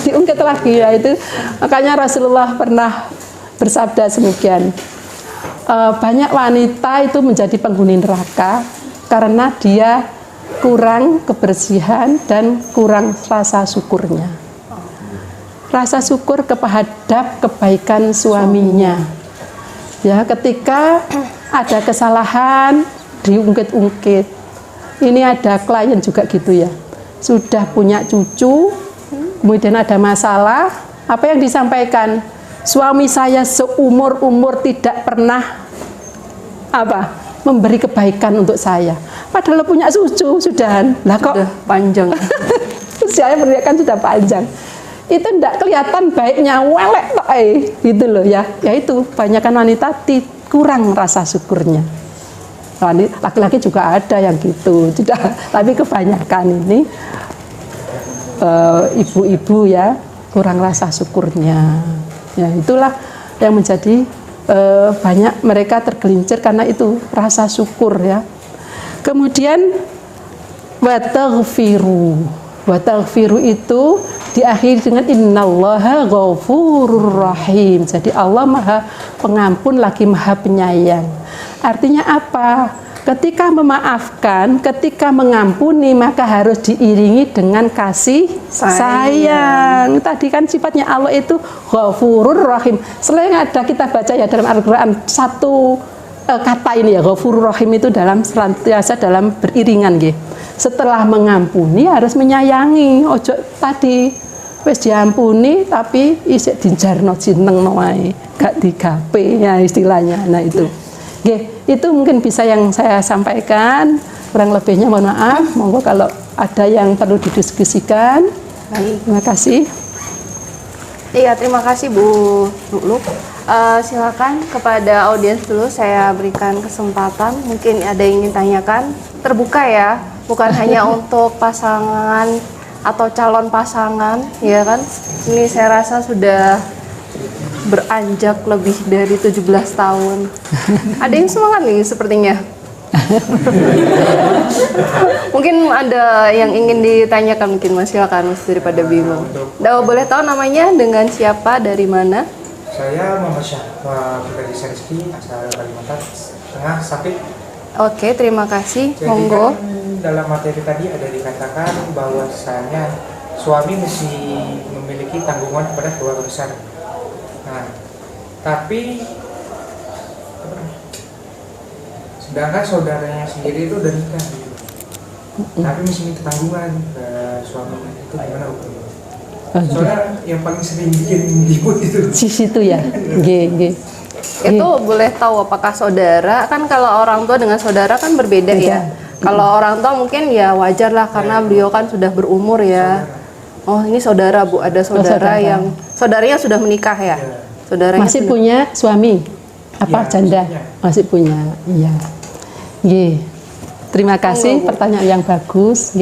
Diungkit lagi ya itu. Makanya Rasulullah pernah bersabda semikian. Banyak wanita itu menjadi penghuni neraka karena dia kurang kebersihan dan kurang rasa syukurnya. Rasa syukur kepada kebaikan suaminya. Ya, ketika ada kesalahan diungkit-ungkit. Ini ada klien juga gitu ya. Sudah punya cucu, kemudian ada masalah, apa yang disampaikan? Suami saya seumur-umur tidak pernah memberi kebaikan untuk saya. Padahal punya cucu sudahan. Lah kok Udah panjang. saya kan sudah panjang. Itu tidak kelihatan baiknya, welek gitu loh ya. Ya itu, kebanyakan wanita kurang rasa syukurnya. Laki-laki juga ada yang gitu, tapi kebanyakan ini ibu-ibu ya kurang rasa syukurnya. Ya itulah yang menjadi banyak mereka tergelincir karena itu rasa syukur ya. Kemudian wataghfiru itu diakhiri dengan innallaha ghafurur rahim. Jadi Allah Maha Pengampun lagi Maha Penyayang. Artinya apa? Ketika memaafkan, ketika mengampuni maka harus diiringi dengan kasih sayang. Tadi kan sifatnya Allah itu Ghafurur Rahim. Selain ada kita baca ya dalam Al-Qur'an satu kata ini ya Ghafurur Rahim itu dalam senantiasa dalam beriringan nggih. Setelah mengampuni harus menyayangi. Ojo tadi wis diampuni tapi isik dijarno jeneng wae, gak digape ya istilahnya. Nah itu. Itu mungkin bisa yang saya sampaikan. Kurang lebihnya mohon maaf. Monggo kalau ada yang perlu didiskusikan. Baik. Terima kasih. Iya, terima kasih Bu Lulu. Silakan kepada audiens dulu saya berikan kesempatan. Mungkin ada yang ingin tanyakan. Terbuka ya, bukan hanya untuk pasangan atau calon pasangan, ya kan? Ini saya rasa sudah beranjak lebih dari 17 tahun. Ada yang semangat nih sepertinya. Mungkin ada yang ingin ditanyakan, mungkin Mas, silakan Mas, daripada bingung. Boleh tahu namanya, dengan siapa, dari mana? Saya Muhammad Syahwa Pribadi Rizky, asal Kalimantan Tengah, Sapit. Oke, terima kasih. Jadi Monggo. kan dalam materi tadi ada dikatakan bahwasanya suami mesti memiliki tanggungan kepada keluarga besar. Nah, tapi sedangkan saudaranya sendiri itu udah nikah gitu. Tapi mesti minta tanggungan ke suami, itu gimana Bu? Soalnya yang paling sering bikin ribut itu Di situ ya. Itu boleh tahu apakah saudara, kan kalau orang tua dengan saudara kan berbeda ya. Kalau orang tua mungkin ya wajar lah karena beliau kan sudah berumur ya. Oh, ini saudara Bu, ada saudara yang saudaranya sudah menikah ya. Saudaranya Masih sudah- punya suami? Apa Ya, janda? Masih punya. Iya. Terima kasih pertanyaan yang bagus,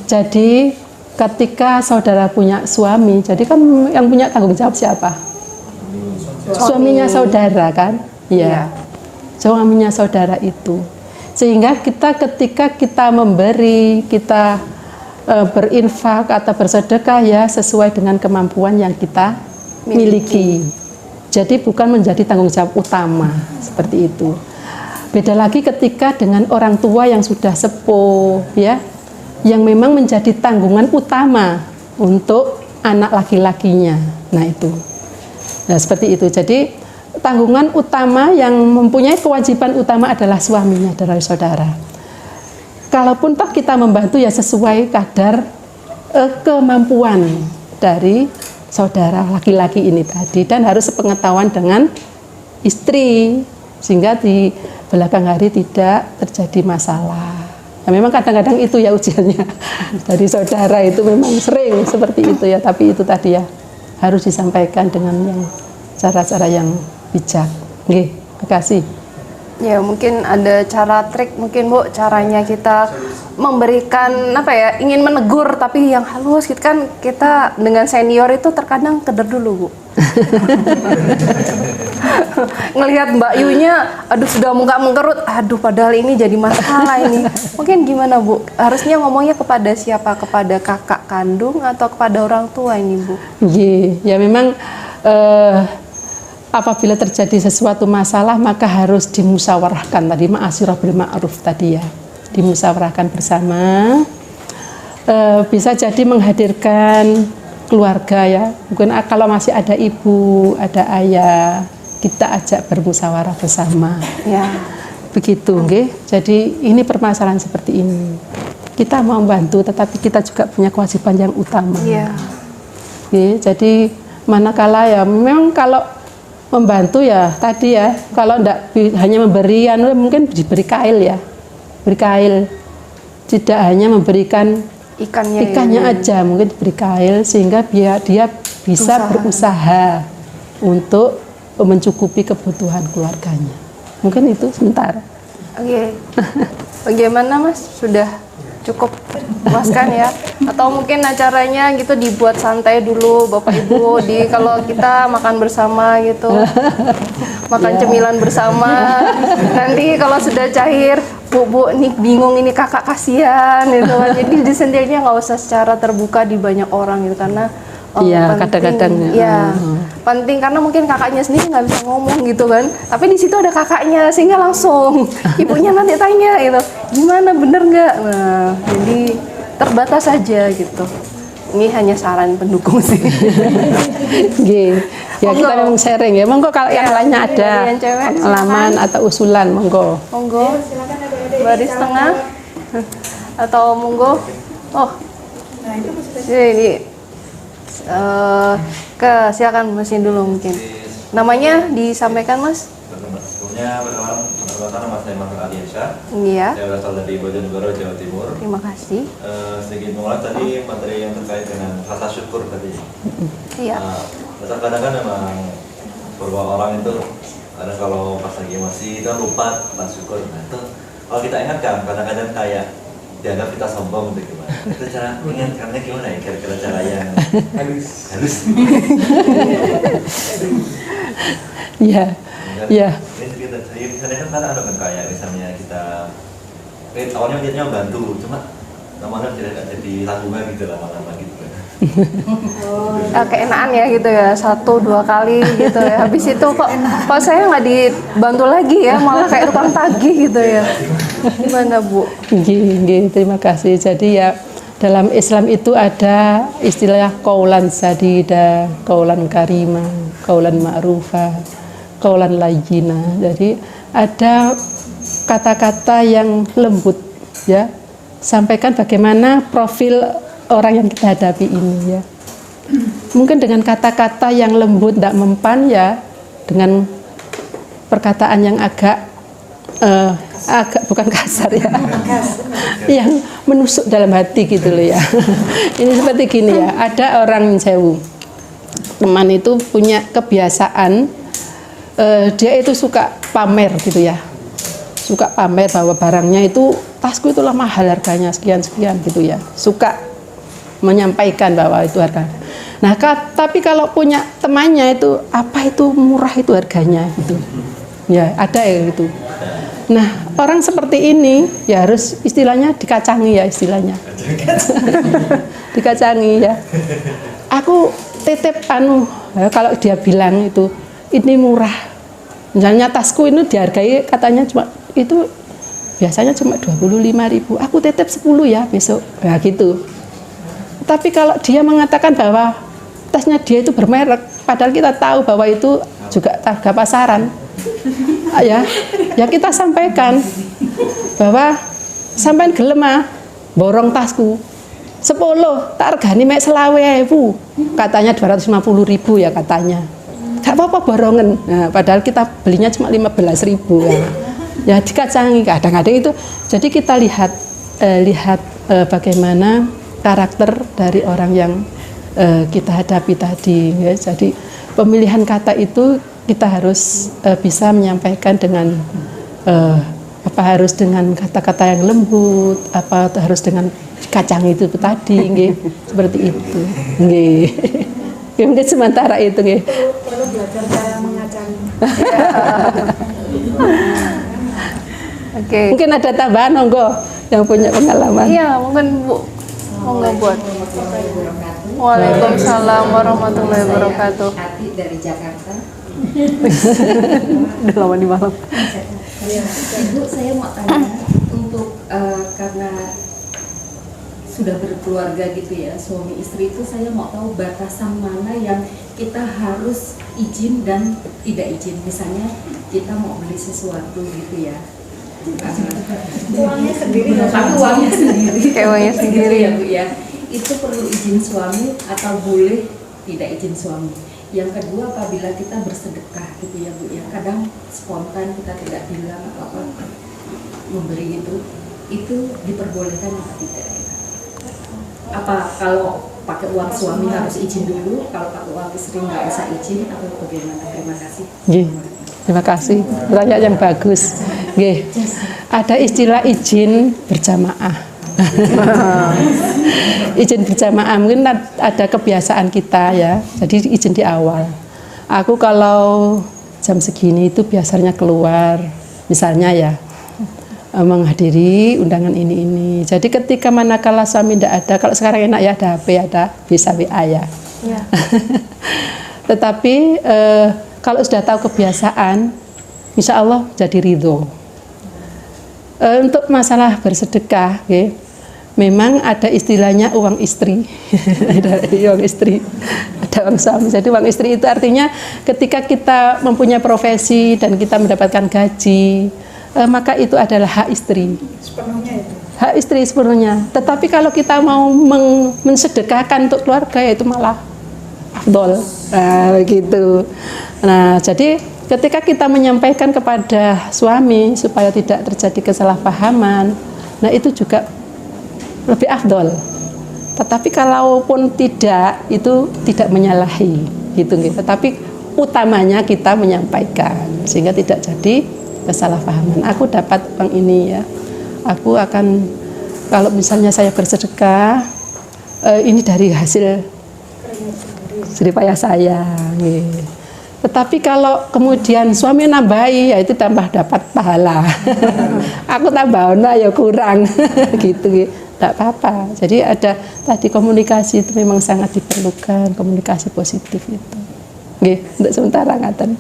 Jadi ketika saudara punya suami, jadi kan yang punya tanggung jawab siapa? Suaminya saudara kan? Iya. Suaminya saudara itu. Sehingga kita ketika kita memberi, kita berinfak atau bersedekah ya sesuai dengan kemampuan yang kita miliki. Jadi bukan menjadi tanggung jawab utama seperti itu. Beda lagi ketika dengan orang tua yang sudah sepuh ya, yang memang menjadi tanggungan utama untuk anak laki-lakinya. Nah itu. Nah seperti itu. Jadi tanggungan utama yang mempunyai kewajiban utama adalah suaminya dari saudara. Kalaupun toh kita membantu ya sesuai kadar kemampuan dari saudara laki-laki ini tadi, dan harus sepengetahuan dengan istri sehingga di belakang hari tidak terjadi masalah. Nah, memang kadang-kadang itu ya ujiannya dari saudara itu memang sering seperti itu ya, tapi itu tadi ya harus disampaikan dengan yang cara-cara yang bijak. Oke, terima kasih. Ya, mungkin ada cara trik mungkin Bu, caranya kita memberikan apa ya, ingin menegur tapi yang halus gitu kan. Kita dengan senior itu terkadang keder dulu, Bu. Ngelihat Mbak Yunya, aduh sudah muka mengkerut, aduh padahal ini jadi masalah ini. Mungkin gimana, Bu? Harusnya ngomongnya kepada siapa? Kepada kakak kandung atau kepada orang tua ini, Bu? Ya memang apabila terjadi sesuatu masalah maka harus dimusyawarahkan tadi, ma'asyirah bil ma'ruf tadi ya, dimusyawarahkan bersama. Bisa jadi menghadirkan keluarga ya, mungkin kalau masih ada ibu, ada ayah, kita ajak bermusyawarah bersama. Ya. Begitu, nggih. Jadi ini permasalahan seperti ini. Kita mau membantu, tetapi kita juga punya kewajiban yang utama. Iya. Nggih, jadi manakala ya memang kalau membantu ya tadi ya, kalau enggak hanya memberi mungkin diberi kail ya. Beri kail. Tidak hanya memberikan ikannya aja, mungkin diberi kail sehingga biar dia bisa berusaha untuk mencukupi kebutuhan keluarganya. Mungkin itu sebentar. Oke. Bagaimana Mas? Sudah cukup puaskan ya? Atau mungkin acaranya gitu dibuat santai dulu Bapak Ibu, kalau kita makan bersama gitu. Makan cemilan bersama. Nanti kalau sudah cair, Bu, ini bingung, ini kakak kasihan gitu kan. Jadi disendirinya nggak usah secara terbuka di banyak orang gitu, karena iya, kadang-kadang ya penting karena mungkin kakaknya sendiri nggak bisa ngomong gitu kan, tapi di situ ada kakaknya sehingga langsung ibunya nanti tanya gitu, gimana bener nggak? Nah, jadi terbatas saja gitu. Ini hanya saran pendukung sih. Ya kita memang sharing ya. Monggo kalau yang lainnya ada yang cewek, pengalaman atau usulan, monggo. Monggo. Baris tengah atau monggo. Oh. Ini silakan mesin dulu mungkin. Namanya disampaikan Mas. Sebelumnya perkenalkan nama saya Mas Aliansyah. Iya. Saya berasal dari Bojonegoro, Jawa Timur. Terima kasih. Sedikit mengulas tadi materi yang terkait dengan rasa syukur tadi. Iya. Kadang-kadang kan memang beberapa orang itu kadang kalau pas lagi emosi itu lupa tentang syukur. Nah itu kalau kita ingatkan kadang-kadang kayak dianggap kita sombong gitu gimana? Itu cara mengingatkannya gimana ya? Kira-kira cara yang halus. Iya. Iya. Ini kan ada kan kayak misalnya kita awalnya niatnya bantu, cuma lama-lama jadi tanggungan gitu lama-lama gitu kan. Keenaan ya gitu ya, 1-2 kali gitu ya. Habis itu kok saya nggak dibantu lagi ya, malah kayak tukang tagih gitu ya. Gimana Bu? Gini, terima kasih. Jadi ya dalam Islam itu ada istilah qaulan sadida, qaulan karima, qaulan ma'rufa, qaulan layyina. Jadi ada kata-kata yang lembut ya. Sampaikan bagaimana profil orang yang kita hadapi ini ya. Mungkin dengan kata-kata yang lembut, tidak mempan ya, dengan perkataan yang agak bukan kasar ya, yang menusuk dalam hati gitu loh ya. Ini seperti gini ya, ada orang sewu, teman itu punya kebiasaan, dia itu suka pamer gitu ya, suka pamer bahwa barangnya itu, tasku itulah mahal harganya sekian-sekian gitu ya, suka menyampaikan bahwa itu harga. Nah, tapi kalau punya temannya itu apa itu murah itu harganya gitu. Ya, ada ya gitu. Nah, orang seperti ini ya harus istilahnya dikacangi ya istilahnya. Dikacangi ya. Aku titip ya, kalau dia bilang itu ini murah. Misalnya tasku ini dihargai katanya cuma itu biasanya cuma 25.000. Aku titip 10 ya besok. Ya gitu. Tapi kalau dia mengatakan bahwa tasnya dia itu bermerek, padahal kita tahu bahwa itu juga harga pasaran, ya kita sampaikan bahwa sampean gelem borong tasku 10, tak regani mek 20.000, katanya 250.000 ya katanya, gak apa-apa borongan. Nah, padahal kita belinya cuma 15.000 ya dikacangi kadang-kadang itu. Jadi kita lihat bagaimana karakter dari orang yang kita hadapi tadi ya. Jadi pemilihan kata itu kita harus bisa menyampaikan dengan Apa harus dengan kata-kata yang lembut, apa harus dengan kacang itu tadi, nggih. Seperti itu. Nggih. Ya, mungkin sementara itu nggih. Perlu belajar cara mengacang. Oke. Mungkin ada tambahan monggo yang punya pengalaman. Iya, mungkin Bu mau ngebuat. Waalaikumsalam warahmatullahi wabarakatuh. Ati dari Jakarta. Udah lama di malam. Ibu, saya mau tanya untuk karena sudah berkeluarga gitu ya, suami istri itu, saya mau tahu batasan mana yang kita harus izin dan tidak izin. Misalnya kita mau beli sesuatu gitu ya, Uangnya sendiri nggak tapi uangnya sendiri, Kayak uangnya sendiri. ya Bu ya, itu perlu izin suami atau boleh tidak izin suami. Yang kedua, apabila kita bersedekah gitu ya Bu ya, kadang spontan kita tidak bilang apa memberi itu diperbolehkan atau tidak? Apa kalau pakai uang suami harus izin dulu, kalau pakai uang istri nggak usah izin, atau bagaimana? Terima kasih. Nggih. Terima kasih. Pertanyaan yang bagus. Nggih. Ada istilah izin berjamaah. Izin berjamaah mungkin ada kebiasaan kita ya. Jadi izin di awal. Aku kalau jam segini itu biasanya keluar, misalnya ya menghadiri undangan ini. Jadi ketika manakala suami tidak ada, kalau sekarang enak ya ada HP, ada bisa WA ya. Iya. Tetapi kalau sudah tahu kebiasaan, insya Allah jadi ridho. Untuk masalah bersedekah, ya, memang ada istilahnya uang istri, ada uang istri, ada uang suami. Jadi uang istri itu artinya ketika kita mempunyai profesi dan kita mendapatkan gaji, maka itu adalah hak istri. sepenuhnya itu. Hak istri sepenuhnya. Tetapi kalau kita mau mensedekahkan untuk keluarga, itu malah afdol. Nah, begitu. Nah, jadi ketika kita menyampaikan kepada suami supaya tidak terjadi kesalahpahaman, nah itu juga lebih afdol. Tetapi kalaupun tidak, itu tidak menyalahi, gitu. Tetapi utamanya kita menyampaikan sehingga tidak jadi kesalahpahaman. Aku dapat uang ini ya, aku akan, kalau misalnya saya bersedekah, ini dari hasil jerih payah saya. Tetapi kalau kemudian suami nambahi, ya itu tambah dapat pahala. Aku tambah ya kurang, gitu. Tidak apa-apa. Jadi ada tadi komunikasi itu memang sangat diperlukan, komunikasi positif itu. Untuk sementara ngaten.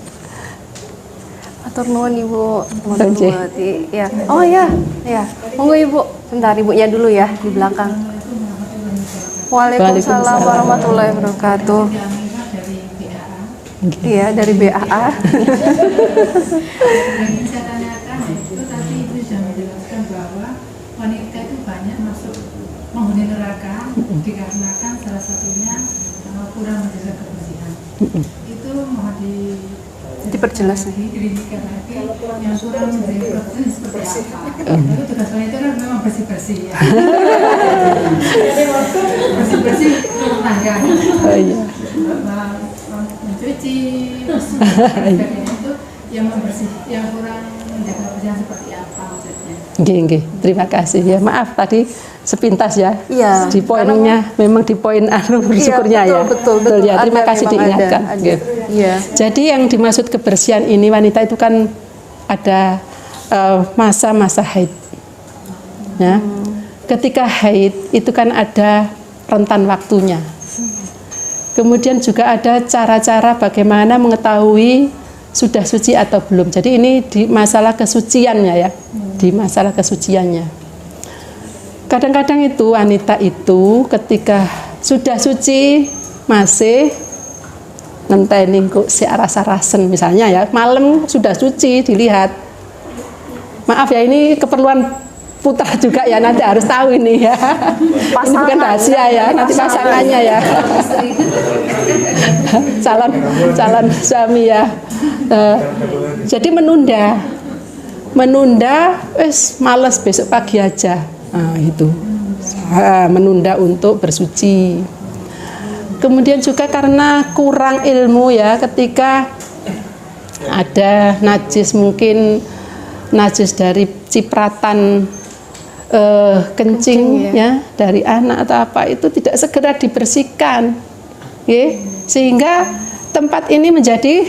Atur nuwun Ibu. Oke. Ya. Oh ya, ya. Monggo Ibu. Sebentar ibunya dulu ya di belakang. Waalaikumsalam warahmatullahi wabarakatuh. Iya, dari BAA. Ingin saya tanyakan, itu tadi Ibu sudah menjelaskan bahwa wanita itu banyak masuk menghuni neraka dikarenakan salah satunya kurang menjaga kebersihan. Itu mohon Diperjelas nih. dirinci lagi yang kurang menjaga kebersihan seperti apa. Tapi tugas wanita kan memang bersih-bersih ya. Bersih-bersih rumah tangga. Oh iya. Mencuci, sebagainya itu yang membersih, yang kurang menjaga kebersihan seperti apa maksudnya? Nggih. Terima kasih ya. Maaf tadi sepintas ya. Iya. Di poinnya memang di poin bersyukurnya Iya, ya. betul. Ya, terima Ada, kasih memang diingatkan. ada. Nggih. Iya. Jadi yang dimaksud kebersihan ini wanita itu kan ada masa-masa haid. Ya. Ketika haid itu kan ada rentan waktunya. Kemudian juga ada cara-cara bagaimana mengetahui sudah suci atau belum. Jadi ini di masalah kesuciannya ya, di masalah kesuciannya. Kadang-kadang itu wanita itu ketika sudah suci masih ngenteni kok si rasa-rasen misalnya ya, malam sudah suci dilihat. Maaf ya, ini keperluan putra juga ya, nanti harus tahu ini ya. Ini bukan rahasia ya, nanti pasangannya ya. calon suami ya. Jadi menunda, males besok pagi aja. Nah, itu menunda untuk bersuci. Kemudian juga karena kurang ilmu ya, ketika ada najis, mungkin najis dari cipratan kencing ya dari anak atau apa itu tidak segera dibersihkan, sehingga tempat ini menjadi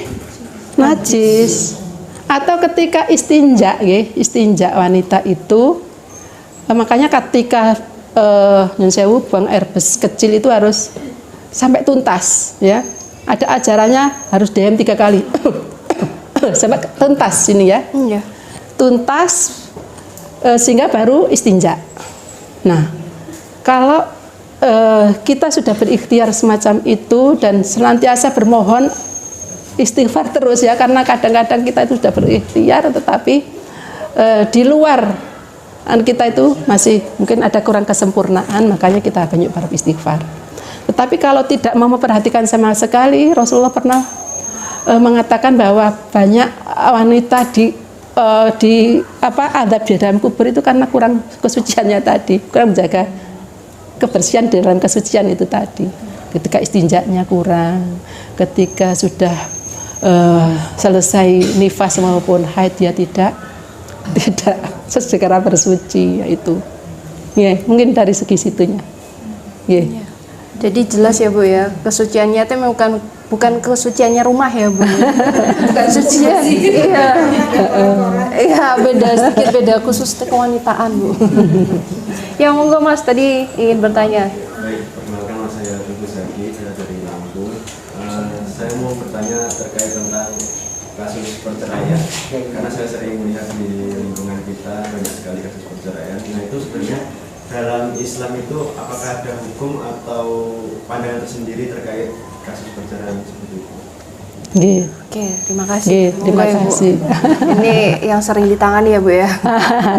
najis. Atau ketika istinja, istinja wanita itu, makanya ketika nyun sewu buang air kecil itu harus sampai tuntas, ya. Ada ajarannya harus DM 3 kali sampai tuntas ini ya, tuntas sehingga baru istinja. Nah, kalau kita sudah berikhtiar semacam itu dan senantiasa bermohon istighfar terus ya, karena kadang-kadang kita itu sudah berikhtiar tetapi di luar kita itu masih mungkin ada kurang kesempurnaan, makanya kita banyak beristighfar. Tetapi kalau tidak mau memperhatikan sama sekali, Rasulullah pernah mengatakan bahwa banyak wanita di adab di dalam kubur itu karena kurang kesuciannya tadi, kurang menjaga kebersihan dalam kesucian itu tadi. Ketika istinjanya kurang, ketika sudah selesai nifas maupun haid dia tidak segera bersuci, yaitu mungkin dari segi situnya. Jadi jelas ya Bu ya, kesuciannya itu bukan kesuciannya rumah ya Bu. Bukan sucian. Iya, beda sedikit, beda khusus kewanitaan Bu. Ya monggo Mas, tadi ingin bertanya. Baik, perkenalkan Mas, saya Teguh Zaki, saya dari Lampung. Saya mau bertanya terkait tentang kasus perceraian, karena saya sering melihat di lingkungan kita banyak sekali kasus perceraian. Nah itu sebenarnya dalam Islam itu apakah ada hukum atau pandangan tersendiri terkait kasus perceraian seperti itu? Oke, terima kasih. Terima kasih. Ini yang sering ditangani ya Bu ya.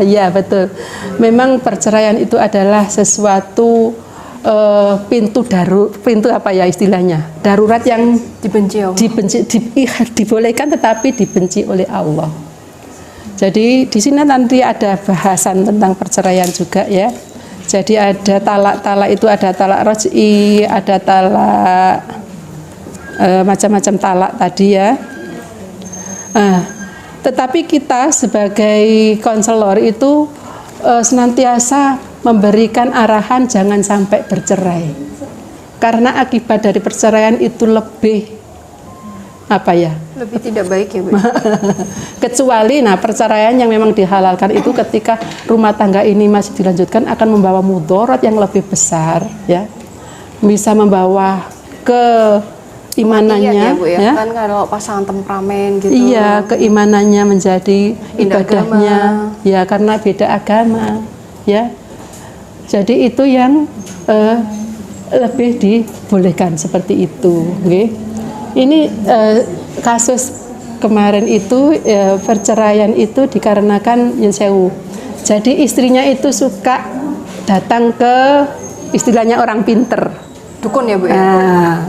Ya betul. Memang perceraian itu adalah sesuatu pintu apa ya istilahnya, darurat yang dibenci, dibolehkan tetapi dibenci oleh Allah. Jadi di sini nanti ada bahasan tentang perceraian juga ya. Jadi ada talak itu, ada talak raj'i, ada talak macam-macam talak tadi ya. Tetapi kita sebagai konselor itu senantiasa memberikan arahan jangan sampai bercerai, karena akibat dari perceraian itu lebih lebih tidak baik ya Bu. Kecuali perceraian yang memang dihalalkan itu ketika rumah tangga ini masih dilanjutkan akan membawa mudarat yang lebih besar ya, bisa membawa keimanannya ya Bu ya. Kan kalau pasangan temperamen gitu. Iya, keimanannya menjadi ibadahnya ya, karena beda agama ya. Jadi itu yang lebih dibolehkan seperti itu. Ini kasus kemarin itu perceraian itu dikarenakan Nyun Sewu. Jadi istrinya itu suka datang ke istilahnya orang pinter. Dukun ya Bu ya.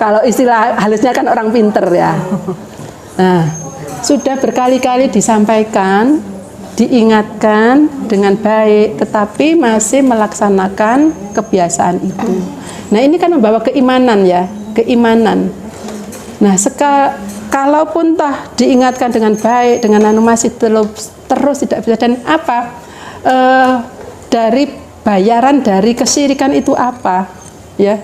Kalau istilah halusnya kan orang pinter ya. Nah, sudah berkali-kali disampaikan, diingatkan dengan baik, tetapi masih melaksanakan kebiasaan itu. Nah ini kan membawa keimanan ya, keimanan. Nah kalaupun toh diingatkan dengan baik, dengan masih terus tidak bisa, dan dari bayaran dari kesyirikan itu apa? Ya,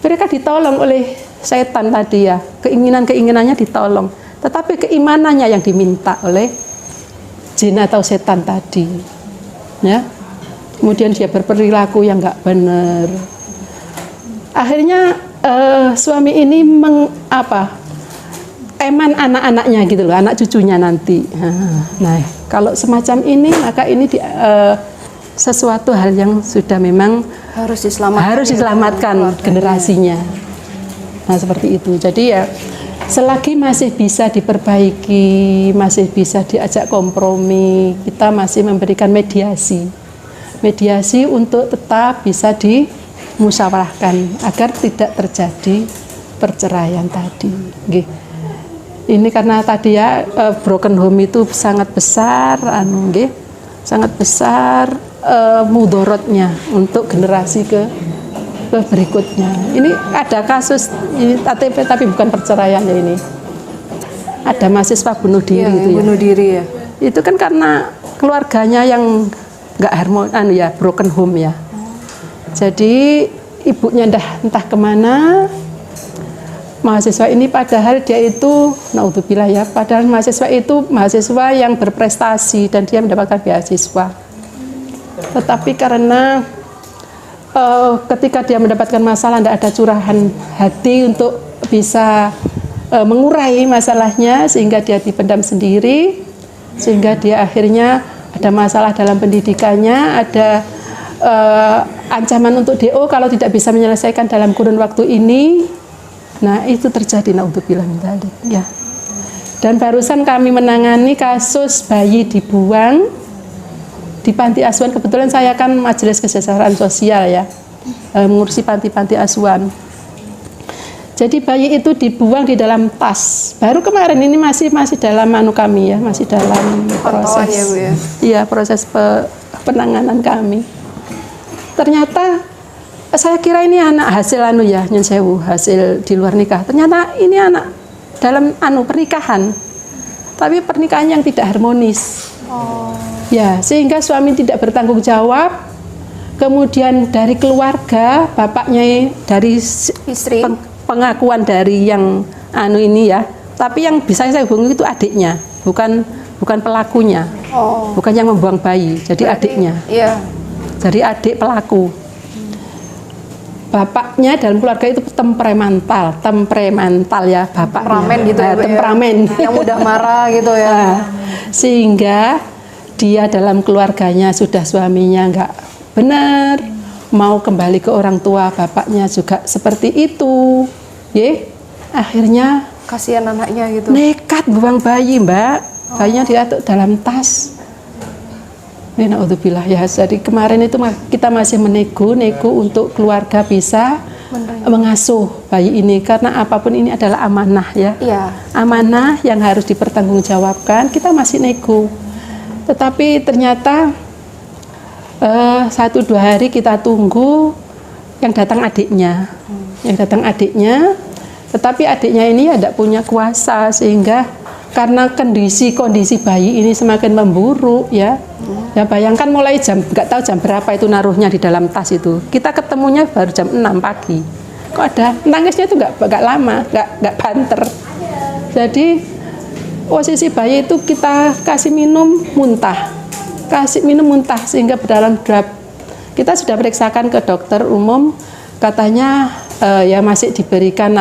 mereka ditolong oleh setan tadi ya, keinginannya ditolong, tetapi keimanannya yang diminta oleh jin atau setan tadi, ya. Kemudian dia berperilaku yang nggak benar. Akhirnya suami ini eman anak-anaknya gitu loh, anak cucunya nanti. Nah, kalau semacam ini maka ini sesuatu hal yang sudah memang harus diselamatkan generasinya. Nah, seperti itu. Jadi ya selagi masih bisa diperbaiki, masih bisa diajak kompromi, kita masih memberikan mediasi untuk tetap bisa dimusyawarahkan agar tidak terjadi perceraian tadi. Ini karena tadi ya broken home itu sangat besar, sangat besar mudorotnya untuk generasi berikutnya. Ini ada kasus ini KTP tapi bukan perceraian ya ini. Ada mahasiswa bunuh diri itu ya. Bunuh diri ya. Itu kan karena keluarganya yang nggak harmoni, ya broken home ya. Jadi ibunya entah kemana. Mahasiswa ini padahal dia itu, naudzubillah ya, padahal mahasiswa itu mahasiswa yang berprestasi dan dia mendapatkan beasiswa. Tetapi karena ketika dia mendapatkan masalah, tidak ada curahan hati untuk bisa mengurai masalahnya, sehingga dia dipendam sendiri, sehingga dia akhirnya ada masalah dalam pendidikannya, ada ancaman untuk DO kalau tidak bisa menyelesaikan dalam kurun waktu ini. Nah, itu terjadi, naudzubillah min dzalik ya. Dan barusan kami menangani kasus bayi dibuang di panti asuhan. Kebetulan saya kan majelis kesejahteraan sosial ya, mengurusi panti-panti asuhan. Jadi bayi itu dibuang di dalam tas. Baru kemarin ini masih dalam kami ya, masih dalam proses ya, Bu, ya? Iya, proses penanganan kami. Ternyata saya kira ini anak hasil ya, nyun sewu, hasil di luar nikah. Ternyata ini anak dalam pernikahan. Tapi pernikahan yang tidak harmonis. Ya, sehingga suami tidak bertanggung jawab. Kemudian dari keluarga, bapaknya dari Istri. Pengakuan dari yang ini ya. Tapi yang bisa saya hubungi itu adiknya, bukan pelakunya. Bukan yang membuang bayi, jadi adiknya. Iya. Jadi adik pelaku. Bapaknya dalam keluarga itu temperamental ya bapaknya. Temperamen gitu ya, Bu, ya? Temperamen. Yang mudah marah gitu ya. Nah, sehingga dia dalam keluarganya sudah suaminya nggak benar, mau kembali ke orang tua, bapaknya juga seperti itu. Akhirnya Kasihan anaknya gitu. nekat buang bayi, Mbak. Bayinya diatur dalam tas. Naudzubillah ya. Jadi kemarin itu kita masih nego untuk keluarga bisa mengasuh bayi ini, karena apapun ini adalah amanah ya. Iya. Amanah yang harus dipertanggungjawabkan. Kita masih nego. Tetapi ternyata 1-2 hari kita tunggu, yang datang adiknya. Tetapi adiknya ini tidak punya kuasa, sehingga karena kondisi bayi ini semakin memburuk ya. Ya bayangkan mulai nggak tahu jam berapa itu naruhnya di dalam tas itu. Kita ketemunya baru jam 6 pagi. Kok ada nangisnya itu nggak lama, nggak banter. Jadi posisi bayi itu kita kasih minum muntah sehingga berdalam drop. Kita sudah periksakan ke dokter umum, katanya ya masih diberikan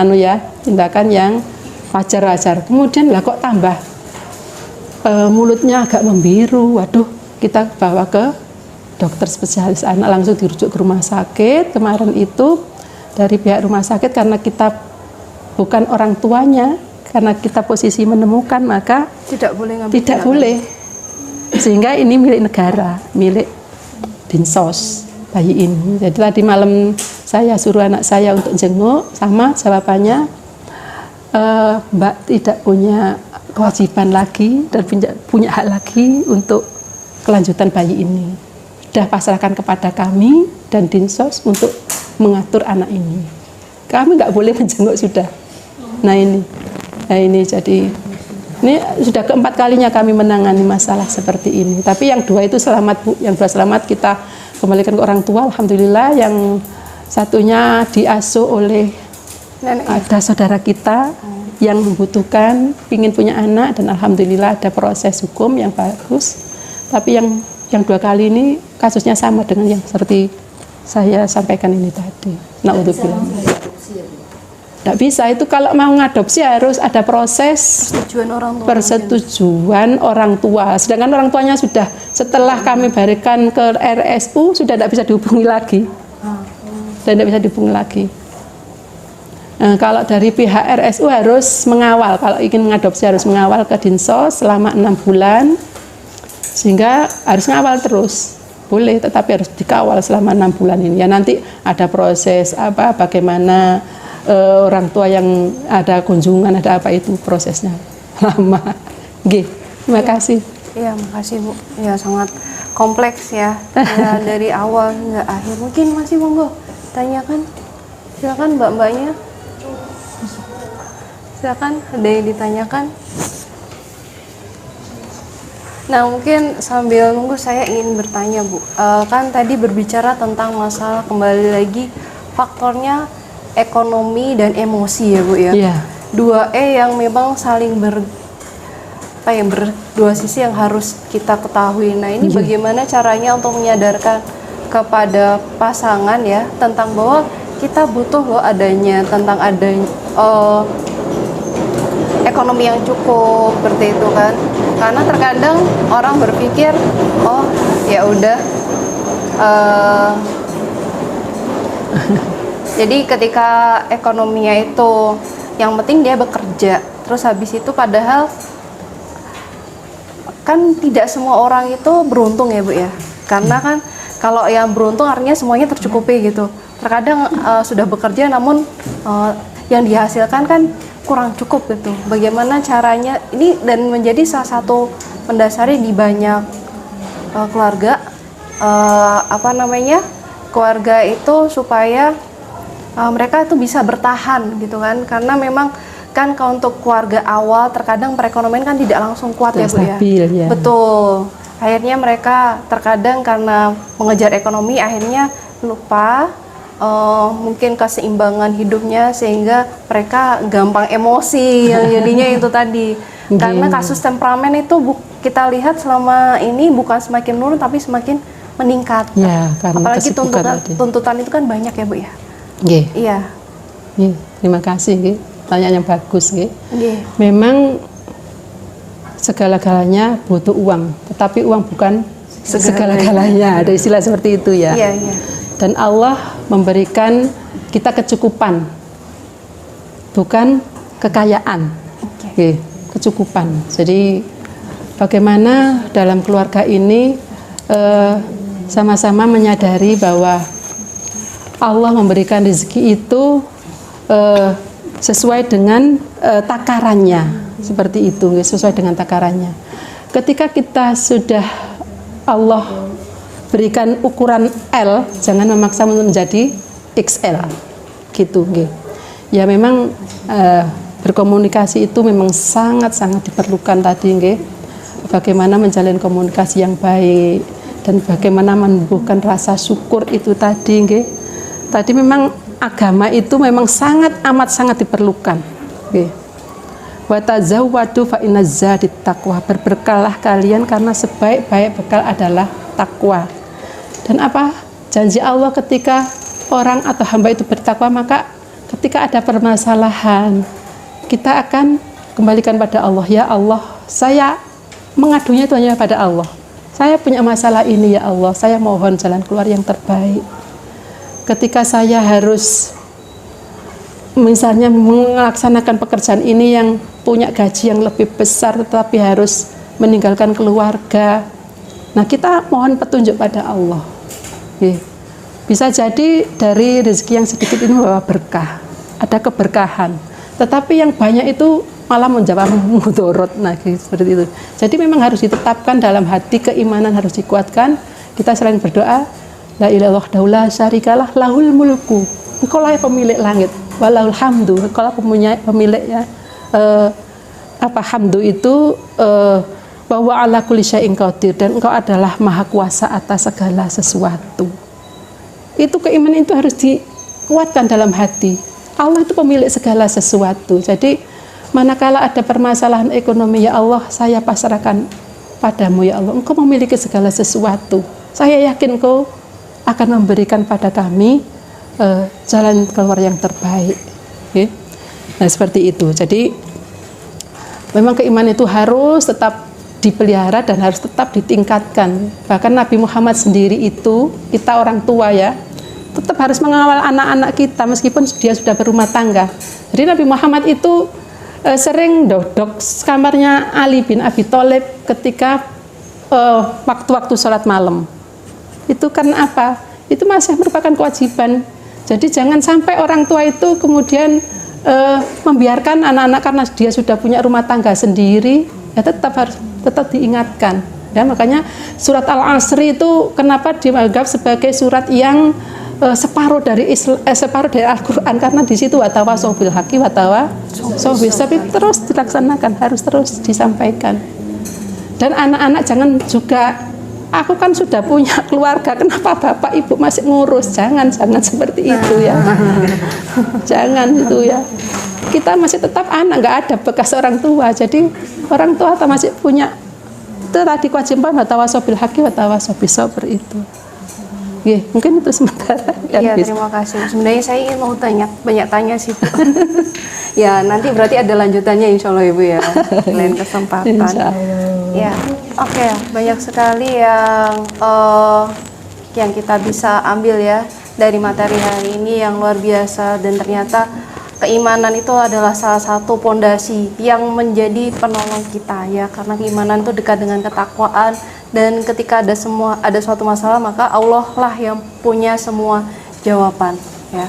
tindakan yang wajar. Kemudian lah kok tambah mulutnya agak membiru. Waduh, kita bawa ke dokter spesialis anak, langsung dirujuk ke rumah sakit. Kemarin itu dari pihak rumah sakit, karena kita bukan orang tuanya, karena kita posisi menemukan, maka Tidak boleh ngambil. tidak boleh. Sehingga ini milik negara, milik Dinsos bayi ini. Jadi tadi malam saya suruh anak saya untuk jenguk, sama jawabannya Mbak tidak punya kewajiban lagi dan punya hak lagi untuk kelanjutan bayi ini. Sudah pasrahkan kepada kami dan Dinsos untuk mengatur anak ini. Kami nggak boleh menjenguk sudah. Nah ini jadi ini sudah keempat kalinya kami menangani masalah seperti ini. Tapi yang 2 itu selamat, Bu. Yang 2 selamat kita kembalikan ke orang tua, alhamdulillah. Yang satunya diasuh oleh ada saudara kita yang membutuhkan, ingin punya anak, dan alhamdulillah ada proses hukum yang bagus. Tapi yang 2 kali ini kasusnya sama dengan yang seperti saya sampaikan ini tadi. Naudzubillah. Tidak bisa, itu kalau mau ngadopsi harus ada proses persetujuan orang tua. Sedangkan orang tuanya sudah, setelah kami berikan ke RSU, sudah tidak bisa dihubungi lagi. Nah, kalau dari pihak RSU harus mengawal, kalau ingin mengadopsi harus mengawal ke Dinsos selama 6 bulan, sehingga harus ngawal terus. Boleh, tetapi harus dikawal selama 6 bulan ini. Ya nanti ada proses bagaimana orang tua yang ada kunjungan, ada apa itu prosesnya lama. Terima kasih. Iya, makasih Bu. Ya sangat kompleks ya. Ya dari awal hingga akhir. Mungkin masih monggo tanyakan. Silakan mbak-mbaknya. Silakan, ada yang ditanyakan. Nah, mungkin sambil nunggu saya ingin bertanya, Bu. Kan tadi berbicara tentang masalah kembali lagi faktornya ekonomi dan emosi ya, Bu ya. Iya. Dua yang memang saling berdua sisi yang harus kita ketahui. Nah, ini bagaimana caranya untuk menyadarkan kepada pasangan ya tentang bahwa kita butuh loh adanya ekonomi yang cukup seperti itu kan. Karena terkadang orang berpikir, oh ya udah, jadi ketika ekonominya itu yang penting dia bekerja, terus habis itu padahal kan tidak semua orang itu beruntung ya Bu ya. Karena kan kalau yang beruntung artinya semuanya tercukupi gitu. Terkadang sudah bekerja namun yang dihasilkan kan kurang cukup gitu. Bagaimana caranya ini dan menjadi salah satu mendasari di banyak keluarga keluarga itu supaya mereka itu bisa bertahan gitu kan, karena memang kan kalau untuk keluarga awal terkadang perekonomian kan tidak langsung kuat ya Bu ya. Ya. Betul. Akhirnya mereka terkadang karena mengejar ekonomi akhirnya lupa mungkin keseimbangan hidupnya sehingga mereka gampang emosi yang jadinya itu tadi. Karena kasus temperamen itu kita lihat selama ini bukan semakin menurun tapi semakin meningkat. Ya, karena apalagi tuntutan itu kan banyak ya Bu ya. Iya. Terima kasih nggih. Pertanyaan yang bagus nggih. Memang segala-galanya butuh uang, tetapi uang bukan segala-galanya. Ada istilah seperti itu ya. Iya, iya. Dan Allah memberikan kita kecukupan, bukan kekayaan, kecukupan. Jadi bagaimana dalam keluarga ini sama-sama menyadari bahwa Allah memberikan rezeki itu sesuai dengan takarannya, seperti itu, sesuai dengan takarannya. Ketika kita sudah Allah berikan ukuran L, jangan memaksa menjadi XL, gitu. Ya memang berkomunikasi itu memang sangat-sangat diperlukan tadi, bagaimana menjalin komunikasi yang baik dan bagaimana menumbuhkan rasa syukur itu tadi, Tadi memang agama itu memang amat sangat diperlukan. Wa tazawwadu fa inna zadit taqwa. Berbekallah kalian karena sebaik-baik bekal adalah takwa. Dan apa? Janji Allah ketika orang atau hamba itu bertakwa, maka ketika ada permasalahan, kita akan kembalikan pada Allah. Ya Allah, saya mengadunya itu hanya pada Allah. Saya punya masalah ini ya Allah, saya mohon jalan keluar yang terbaik. Ketika saya harus misalnya melaksanakan pekerjaan ini yang punya gaji yang lebih besar tetapi harus meninggalkan keluarga, nah kita mohon petunjuk pada Allah. Bisa jadi dari rezeki yang sedikit ini membawa berkah, ada keberkahan, tetapi yang banyak itu malah menjawab mudorot, nah seperti itu. Jadi memang harus ditetapkan dalam hati, keimanan harus dikuatkan. Kita selain berdoa, la ilaha illallah syarikalah lahul mulku, engkau lah pemilik langit, walahul hamdu, engkau lah pemilik ya hamdu itu wa huwa ala kulli syai'in qadir, dan engkau adalah maha kuasa atas segala sesuatu. Itu keimanan itu harus dikuatkan dalam hati. Allah itu pemilik segala sesuatu. Jadi manakala ada permasalahan ekonomi, ya Allah, saya pasrahkan padamu ya Allah. Engkau memiliki segala sesuatu. Saya yakin Engkau akan memberikan pada kami jalan keluar yang terbaik. Nah seperti itu. Jadi memang keimanan itu harus tetap dipelihara dan harus tetap ditingkatkan. Bahkan Nabi Muhammad sendiri itu, kita orang tua ya, tetap harus mengawal anak-anak kita meskipun dia sudah berumah tangga. Jadi Nabi Muhammad itu sering dodok kamarnya Ali bin Abi Thalib ketika waktu-waktu sholat malam. Itu karena apa? Itu masih merupakan kewajiban. Jadi jangan sampai orang tua itu kemudian membiarkan anak-anak karena dia sudah punya rumah tangga sendiri, ya tetap diingatkan. Ya, makanya surat Al-Asr itu kenapa dianggap sebagai surat yang separuh dari Al-Quran, karena di situ watawasau bil haqqi watawasau bis sabr, terus dilaksanakan, harus terus disampaikan. Dan anak-anak jangan juga, aku kan sudah punya keluarga, kenapa bapak ibu masih ngurus? Jangan seperti itu ya. Jangan itu ya. Kita masih tetap anak, nggak ada bekas orang tua. Jadi orang tua masih punya itu tadi kewajiban watawasobil haki watawasobil sabr itu. Mungkin itu sementara. Iya, terima kasih. Sebenarnya saya ingin mau banyak tanya sih, Bu. Ya, nanti berarti ada lanjutannya insya Allah Ibu ya, lain kesempatan. Insya Allah. Ya, oke, banyak sekali yang kita bisa ambil ya dari materi hari ini yang luar biasa, dan ternyata keimanan itu adalah salah satu pondasi yang menjadi penolong kita ya, karena keimanan itu dekat dengan ketakwaan, dan ketika ada suatu masalah maka Allah lah yang punya semua jawaban ya.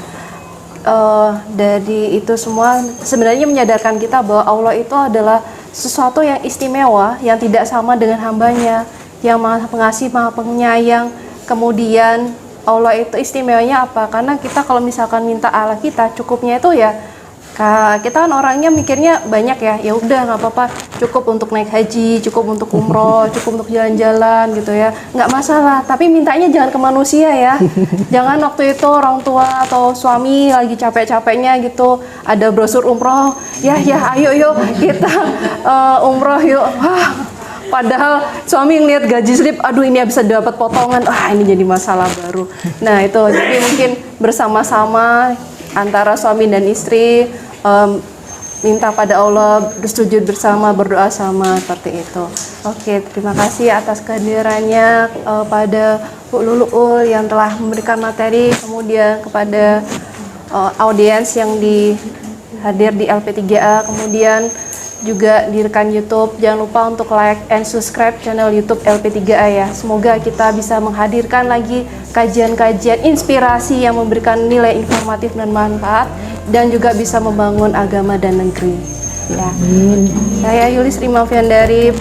Dari itu semua sebenarnya menyadarkan kita bahwa Allah itu adalah sesuatu yang istimewa, yang tidak sama dengan hambanya, yang maha pengasih, maha penyayang. Kemudian Allah itu istimewanya apa? Karena kita kalau misalkan minta Allah kita, cukupnya itu ya, kita kan orangnya mikirnya banyak ya udah nggak apa-apa, cukup untuk naik haji, cukup untuk umroh, cukup untuk jalan-jalan gitu ya, nggak masalah. Tapi mintanya jangan ke manusia ya. Jangan waktu itu orang tua atau suami lagi capek-capeknya gitu, ada brosur umroh, ya ayo yuk kita umroh yuk. Padahal suami ngeliat gaji slip, aduh ini bisa dapat potongan, ini jadi masalah baru. Nah itu, jadi mungkin bersama-sama antara suami dan istri minta pada Allah, bersujud bersama, berdoa sama, seperti itu. Oke, terima kasih atas kehadirannya pada Bu Luluul yang telah memberikan materi, kemudian kepada audiens yang hadir di LP3A, kemudian juga di rekan YouTube. Jangan lupa untuk like and subscribe channel YouTube LP3A ya. Semoga kita bisa menghadirkan lagi kajian-kajian inspirasi yang memberikan nilai informatif dan manfaat, dan juga bisa membangun agama dan negeri ya. Saya Yulis Rimaviandari,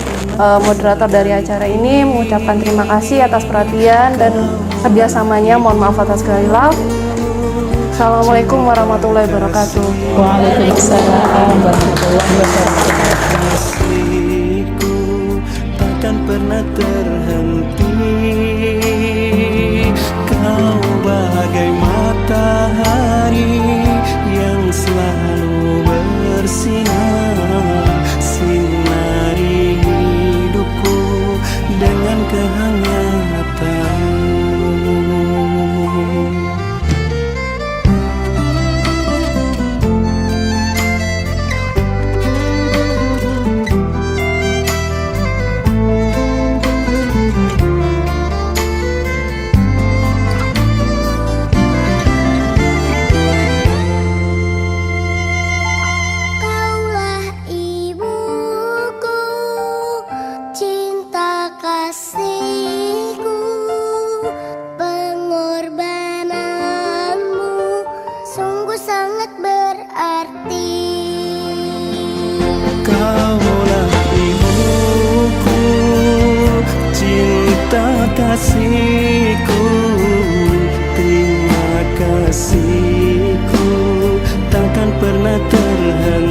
moderator dari acara ini, mengucapkan terima kasih atas perhatian dan kerjasamanya. Mohon maaf atas segala hilaf. Assalamualaikum warahmatullahi wabarakatuh. Waalaikumsalam warahmatullahi wabarakatuh. Takkan pernah terhenti, kau bagai matahari yang selalu bersinar, sinari hidupku dengan kehangatan. Kasihku, terima kasihku, takkan pernah terhenti.